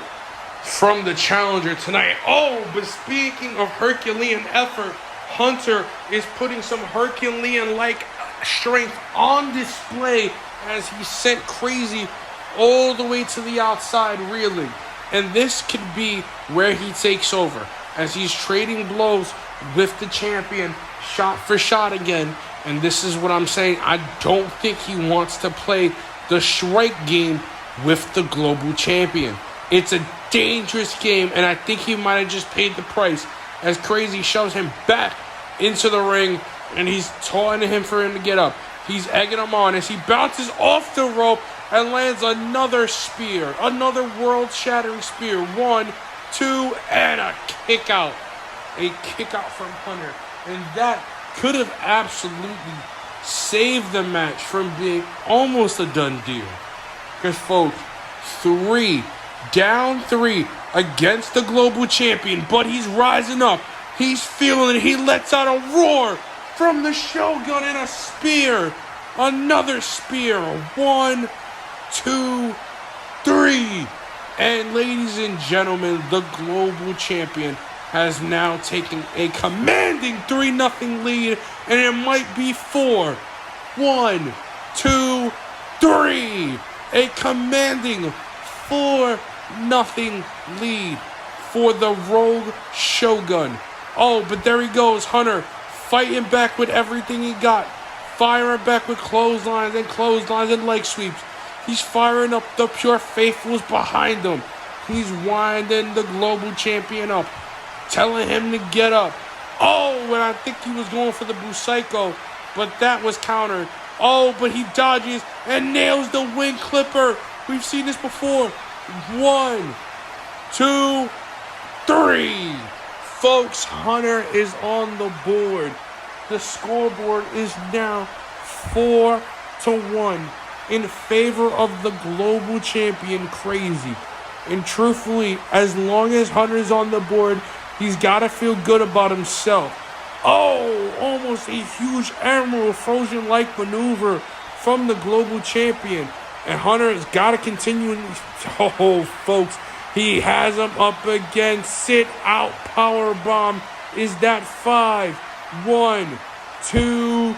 from the challenger tonight. Oh, but speaking of Herculean effort, Hunter is putting some Herculean-like strength on display as he sent Crazy all the way to the outside, reeling. And this could be where he takes over, as he's trading blows with the champion, shot for shot again. And this is what I'm saying. I don't think he wants to play the strike game with the global champion. It's a dangerous game, and I think he might have just paid the price as Crazy shoves him back into the ring, and he's taunting him for him to get up. He's egging him on as he bounces off the rope and lands another spear, another world-shattering spear. 1, 2, and a kick out. A kick out from Hunter. And that could have absolutely saved the match from being almost a done deal. Because, folks, 3, down 3 against the global champion, but he's rising up. He's feeling it. He lets out a roar from the Shogun and a spear. Another spear. 1, 2, 3. And ladies and gentlemen, the global champion has now taken a commanding 3-0 lead, and it might be 4. 1, 2, 3. A commanding 4-0 lead for the Rogue Shogun. Oh, but there he goes, Hunter, fighting back with everything he got. Firing back with clotheslines and leg sweeps. He's firing up the pure faithfuls behind him. He's winding the global champion up, telling him to get up. Oh, and I think he was going for the Busaiku, but that was countered. Oh, but he dodges and nails the wing clipper. We've seen this before. 1, 2, 3. Folks, Hunter is on the board. The scoreboard is now 4-1 in favor of the global champion, Crazy. And truthfully, as long as Hunter's on the board, he's got to feel good about himself. Oh, almost a huge Emerald Frozen-like maneuver from the global champion. And Hunter has got to continue. Oh, folks, he has him up again. Sit out powerbomb. Is that 5? 1, 2,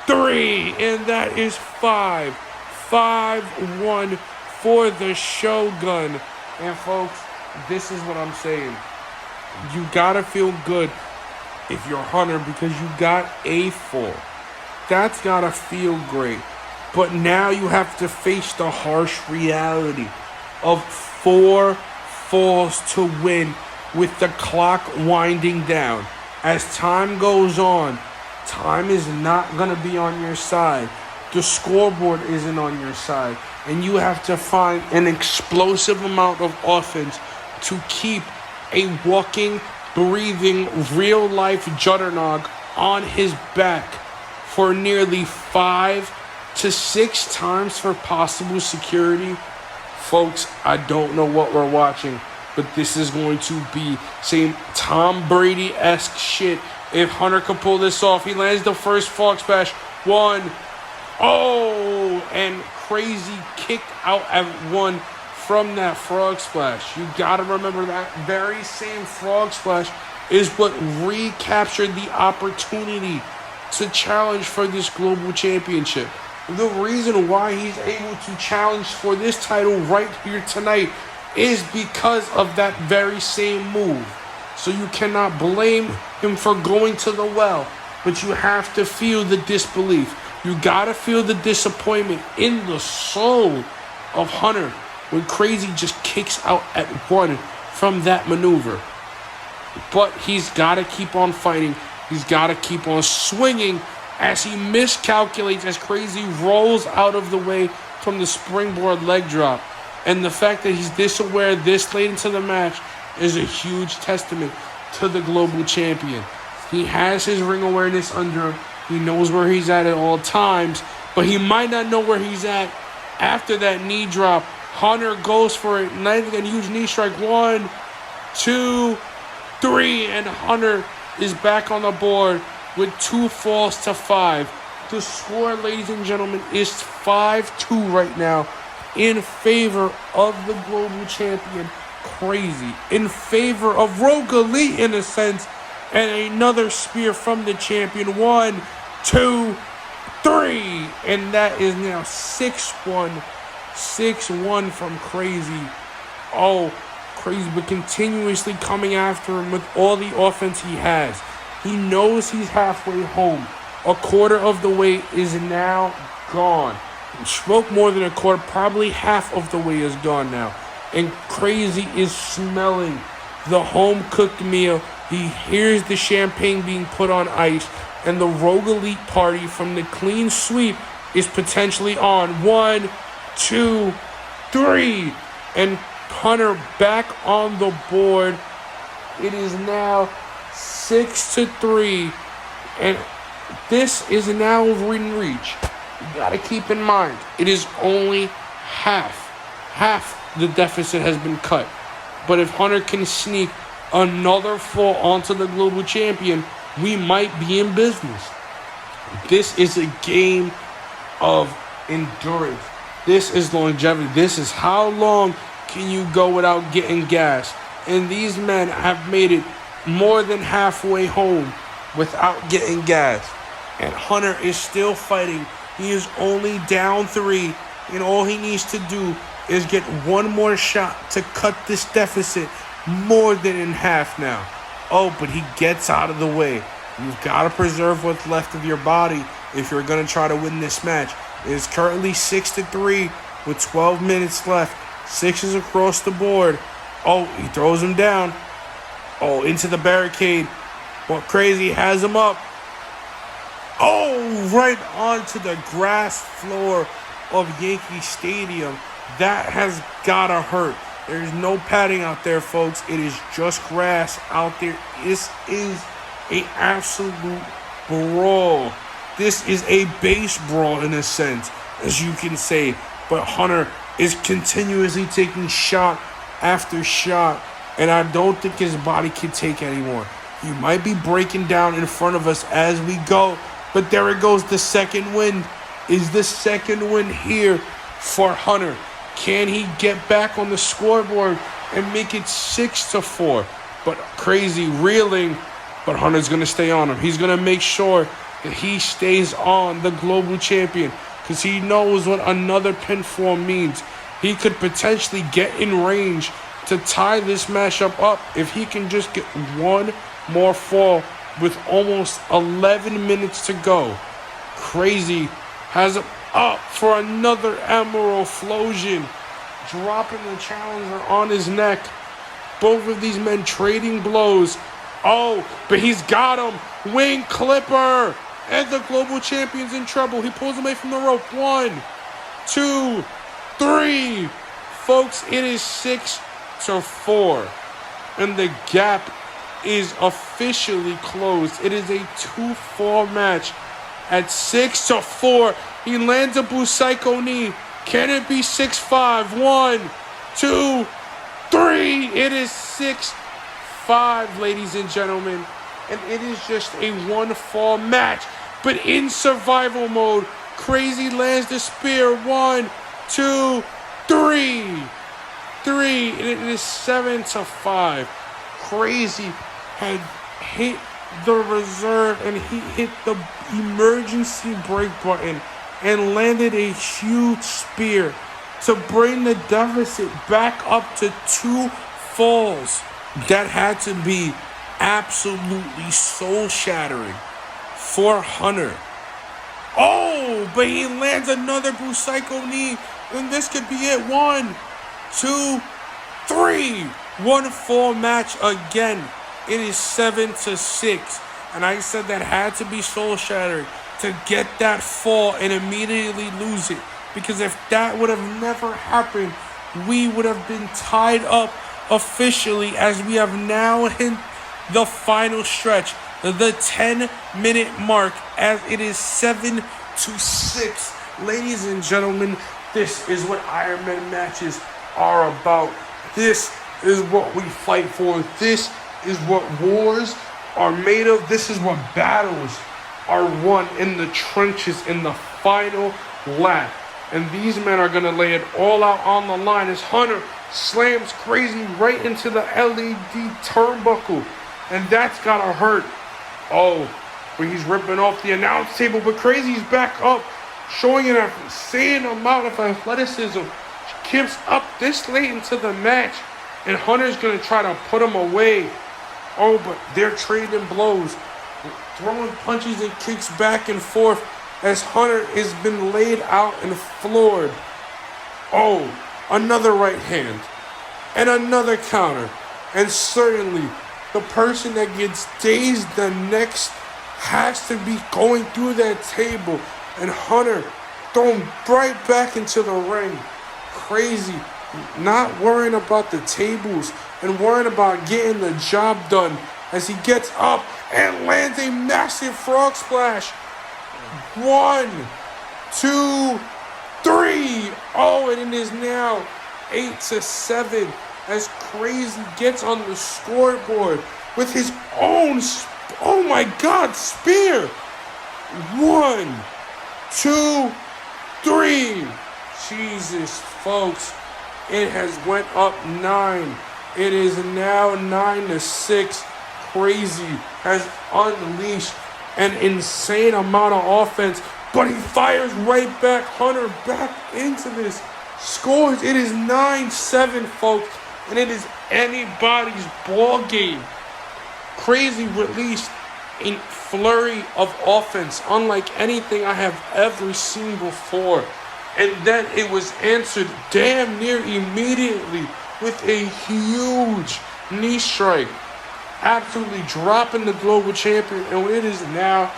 3. And that is 5. 5-1 for the Shogun. And folks, this is what I'm saying. You gotta feel good if you're Hunter because you got a fall. That's gotta feel great. But now you have to face the harsh reality of 4 falls to win with the clock winding down. As time goes on, time is not going to be on your side. The scoreboard isn't on your side. And you have to find an explosive amount of offense to keep a walking, breathing, real-life juggernaut on his back for nearly 5 to 6 times for possible security. Folks, I don't know what we're watching, but this is going to be same Tom Brady-esque shit. If Hunter can pull this off, he lands the first frog splash. 1. Oh, and Crazy kicked out at 1 from that frog splash. You gotta remember that very same frog splash is what recaptured the opportunity to challenge for this global championship. The reason why he's able to challenge for this title right here tonight is because of that very same move. So you cannot blame him for going to the well, but you have to feel the disbelief. You gotta feel the disappointment in the soul of Hunter when Crazy just kicks out at 1 from that maneuver. But he's gotta keep on fighting. He's gotta keep on swinging as he miscalculates as Crazy rolls out of the way from the springboard leg drop. And the fact that he's this aware this late into the match is a huge testament to the global champion. He has his ring awareness under him. He knows where he's at all times, but he might not know where he's at after that knee drop. Hunter goes for it, landing a huge knee strike. 1, 2, 3, and Hunter is back on the board with 2 falls to 5. The score, ladies and gentlemen, is 5-2 right now in favor of the global champion. Crazy. In favor of Rogali, in a sense, and another spear from the champion. 1, 2, 3, and that is now 6-1. 6-1 from Crazy. Oh, Crazy, but continuously coming after him with all the offense he has. He knows he's halfway home. A quarter of the way is now gone. Spoke more than a quarter, probably half of the way is gone now. And Crazy is smelling the home-cooked meal. He hears the champagne being put on ice, and the Rogue Elite party from the clean sweep is potentially on. 1, 2, 3, and Hunter back on the board. It is now 6-3, and this is now within reach. You gotta keep in mind, it is only half the deficit has been cut. But if Hunter can sneak another fall onto the global champion, we might be in business. This is a game of endurance. This is longevity. This is how long can you go without getting gas. And these men have made it more than halfway home without getting gas. And Hunter is still fighting. He is only down 3, and all he needs to do is get one more shot to cut this deficit more than in half now. Oh, but he gets out of the way. You've got to preserve what's left of your body if you're going to try to win this match. It is currently 6-3 with 12 minutes left. 6 across the board. Oh, he throws him down. Oh, into the barricade. Well, Crazy has him up. Oh, right onto the grass floor of Yankee Stadium. That has gotta hurt. There's no padding out there, folks. It is just grass out there. This is an absolute brawl. This is a base brawl in a sense, as you can say. But Hunter is continuously taking shot after shot, and I don't think his body can take anymore. He might be breaking down in front of us as we go, but there it goes, the second win. Is the second win here for Hunter? Can he get back on the scoreboard and make it 6-4? But Crazy reeling, but Hunter's going to stay on him. He's going to make sure that he stays on the global champion because he knows what another pinfall means. He could potentially get in range to tie this matchup up if he can just get one more fall with almost 11 minutes to go. Crazy has him up for another Emerald Flosion, dropping the challenger on his neck. Both of these men trading blows. Oh, but he's got him. Wing Clipper. And the global champion's in trouble. He pulls away from the rope. 1, 2, 3. Folks, it is 6-4. And the gap is officially closed. It is a 2-fall match. At 6-4, he lands a Busaiku knee. Can it be 6-5? 1, 2, 3. It is 6-5, ladies and gentlemen. And it is just a 1-fall match. But in survival mode, Crazy lands the spear. 1, 2, 3. And it is 7-5. Crazy had hit the reserve and he hit the emergency brake button and landed a huge spear to bring the deficit back up to 2 falls. That had to be absolutely soul-shattering for Hunter. Oh, but he lands another Busaiku knee, and this could be it. 1, 2, 3. 1-fall match again. It is 7-6, and I said that had to be soul-shattering to get that fall and immediately lose it. Because if that would have never happened, we would have been tied up officially, as we have now hit the final stretch, the 10-minute mark, as it is 7-6. Ladies and gentlemen, this is what Iron Man matches are about. This is what we fight for. This is what wars are made of. This is what battles are won in the trenches in the final lap. And these men are going to lay it all out on the line as Hunter slams Crazy right into the LED turnbuckle. And that's got to hurt. Oh, but he's ripping off the announce table. But Crazy's back up, showing an insane amount of athleticism. Keeps up this late into the match. And Hunter's going to try to put him away. Oh, but they're trading blows. Throwing punches and kicks back and forth as Hunter has been laid out and floored. Oh, another right hand. And another counter. And certainly, the person that gets dazed the next has to be going through that table. And Hunter thrown right back into the ring. Crazy. Not worrying about the tables and worrying about getting the job done as he gets up and lands a massive frog splash. 1, 2, 3. Oh, and it is now 8-7 as Crazy gets on the scoreboard with his own, oh my God, spear. 1, 2, 3. Jesus, folks. It has went up 9. It is now 9-6. Crazy has unleashed an insane amount of offense, but he fires right back. Hunter back into this. Scores. It is 9-7, folks, and it is anybody's ball game. Crazy released a flurry of offense, unlike anything I have ever seen before. And then it was answered damn near immediately with a huge knee strike. Absolutely dropping the global champion. And it is now,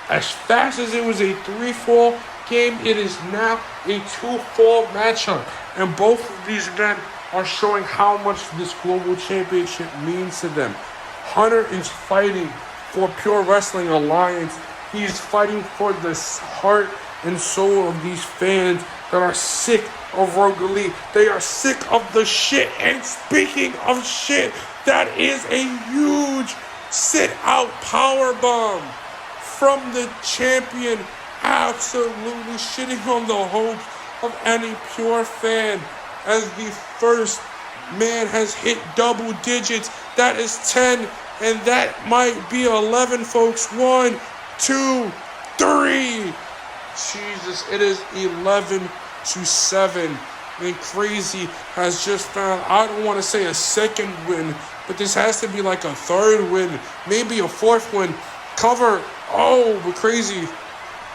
as fast as it was a 3-fall game, it is now a 2-fall matchup. And both of these men are showing how much this global championship means to them. Hunter is fighting for Pure Wrestling Alliance. He is fighting for the heart and soul of these fans that are sick of Rogue Elite. They are sick of the shit. And speaking of shit, that is a huge sit-out powerbomb from the champion. Absolutely shitting on the hopes of any Pure fan as the first man has hit double digits. That is 10, and that might be 11, folks. 1, 2, 3. Jesus, it is 11-7. And Crazy has just found, I don't want to say a second win, but this has to be like a third win, maybe a fourth win. Cover. Oh, but Crazy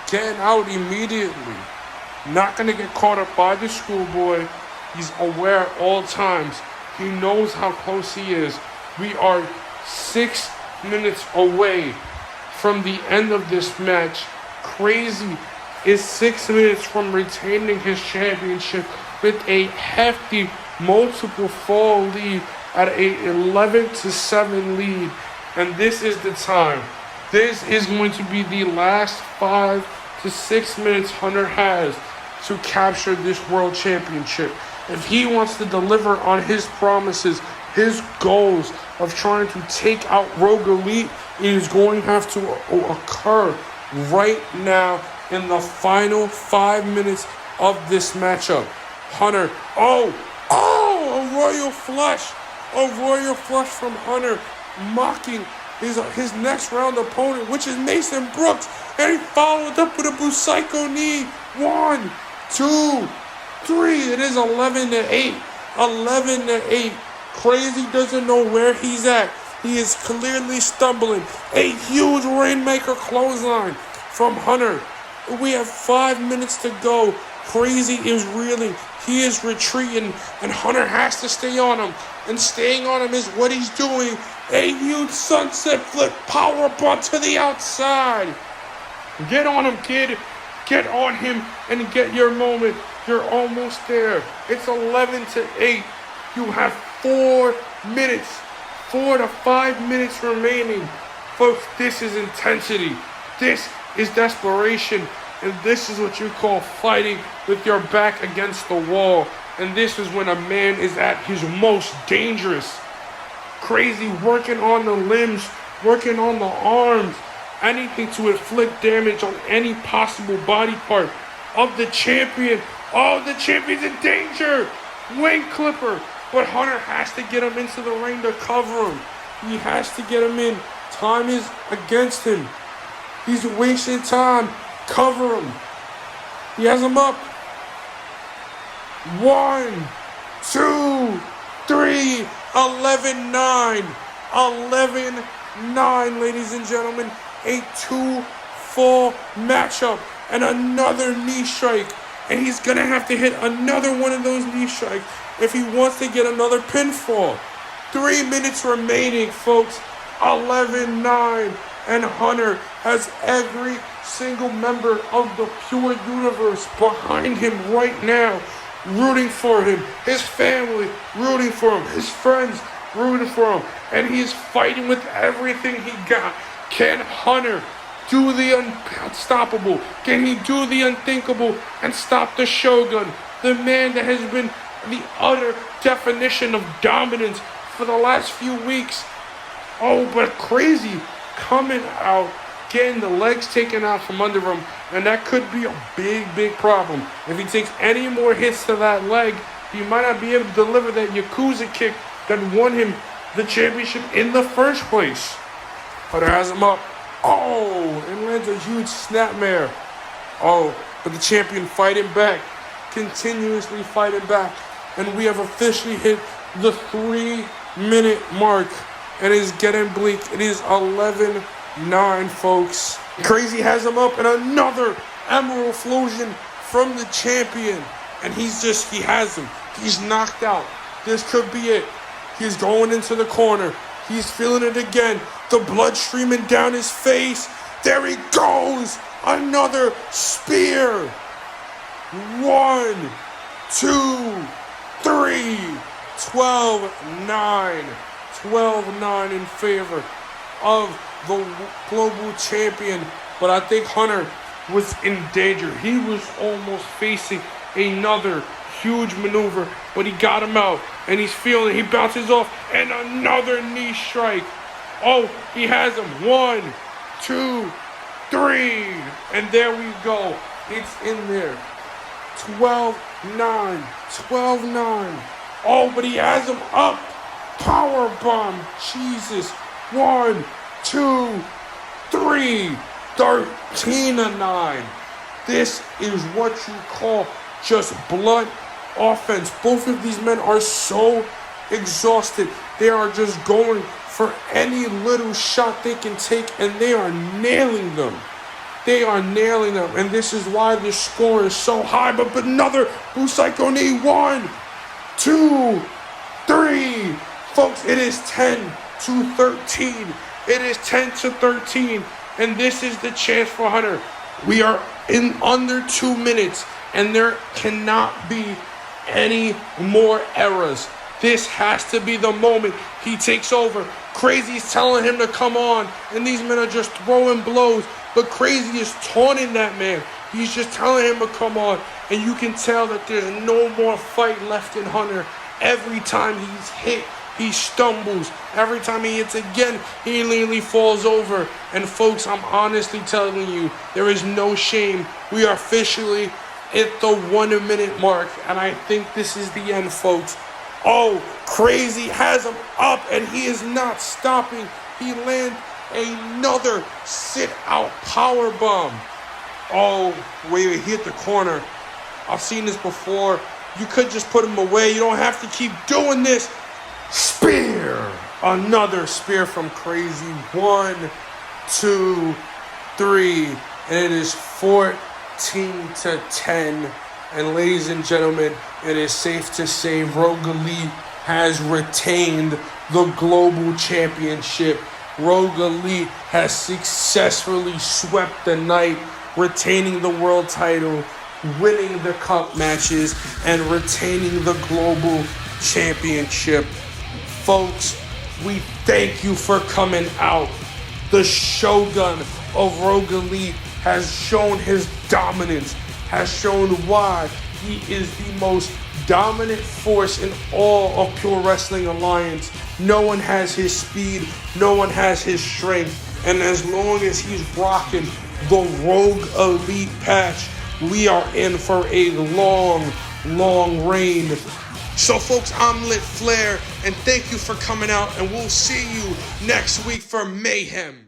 getting out immediately. Not going to get caught up by the schoolboy. He's aware at all times. He knows how close he is. We are 6 minutes away from the end of this match. Crazy is 6 minutes from retaining his championship with a hefty multiple fall lead at a 11-7 lead. And this is the time. This is going to be the last 5 to 6 minutes Hunter has to capture this world championship. If he wants to deliver on his promises, his goals of trying to take out Rogue Elite, it is going to have to occur right now in the final 5 minutes of this matchup. Hunter, a royal flush. A royal flush from Hunter, mocking his next round opponent, which is Mason Brooks. And he followed up with a Busaiku knee. 1, 2, 3. It is 11-8. 11-8. Crazy doesn't know where he's at. He is clearly stumbling. A huge Rainmaker clothesline from Hunter. We have 5 minutes to go. Crazy is reeling. He is retreating, and Hunter has to stay on him. And staying on him is what he's doing. A huge sunset flip powerbomb to the outside. Get on him, kid. Get on him and get your moment. You're almost there. It's 11-8. You have 4 minutes. 4 to 5 minutes remaining. Folks, this is intensity. This is desperation. And this is what you call fighting with your back against the wall. And this is when a man is at his most dangerous. Crazy, working on the limbs, working on the arms, anything to inflict damage on any possible body part of the champion. Oh, the champion's in danger! Wing clipper! But Hunter has to get him into the ring to cover him. He has to get him in. Time is against him. He's wasting time. Cover him. He has him up. 1, 2, 3, 11-9. 11-9, ladies and gentlemen. A 2-fall matchup. And another knee strike. And he's going to have to hit another one of those knee strikes if he wants to get another pinfall. 3 minutes remaining, folks. 11-9. And Hunter has every single member of the Pure Universe behind him right now, rooting for him. His family rooting for him. His friends rooting for him. And he is fighting with everything he got. Can Hunter do the unstoppable? Can he do the unthinkable and stop the Shogun? The man that has been the utter definition of dominance for the last few weeks. Oh, but crazy. Coming out, getting the legs taken out from under him, and that could be a big, big problem. If he takes any more hits to that leg, he might not be able to deliver that Yakuza kick that won him the championship in the first place. Hunter has him up. Oh, and lands a huge snapmare. Oh, but the champion fighting back, continuously fighting back, and we have officially hit the 3-minute mark. It is getting bleak. It is 11-9, folks. Crazy has him up, and another Emerald Flosion from the champion. And he has him. He's knocked out. This could be it. He's going into the corner. He's feeling it again. The blood streaming down his face. There he goes. Another spear. 1, 2, 3. 12-9. 12-9 in favor of the global champion. But I think Hunter was in danger. He was almost facing another huge maneuver, but he got him out, and he's feeling it. He bounces off, and another knee strike. Oh, he has him. 1, 2, 3, and there we go. It's in there. 12-9. 12-9. Oh, but he has him up. Power bomb. Jesus. 1, 2, 3. 13-9. This is what you call just blunt offense. Both of these men are so exhausted. They are just going for any little shot they can take, and they are nailing them. They are nailing them, and this is why the score is so high. But another Busaiku knee. 1, 2, 3. Folks, it is 10-13. It is 10-13, and this is the chance for Hunter. We are in under 2 minutes, and there cannot be any more errors. This has to be the moment he takes over. Crazy's telling him to come on, and these men are just throwing blows, but Crazy is taunting that man. He's just telling him to come on, and you can tell that there's no more fight left in Hunter. Every time he's hit, he stumbles. Every time he hits again, he nearly falls over. And folks, I'm honestly telling you, there is no shame. We are officially at the 1 minute mark, and I think this is the end, folks. Oh, Crazy has him up, and he is not stopping. He lands another sit-out power bomb. Oh, wait, he hit the corner. I've seen this before. You could just put him away. You don't have to keep doing this. Spear. Another spear from Crazy. 1, 2, 3. And it is 14-10. And ladies and gentlemen, it is safe to say Rogue Elite has retained the global championship. Rogue Elite has successfully swept the night, retaining the world title, winning the cup matches, and retaining the global championship. Folks, we thank you for coming out. The Shogun of Rogue Elite has shown his dominance, has shown why he is the most dominant force in all of Pure Wrestling Alliance. No one has his speed, no one has his strength, and as long as he's rocking the Rogue Elite patch, we are in for a long, long reign. So folks, I'm Lit Flair, and thank you for coming out, and we'll see you next week for Mayhem.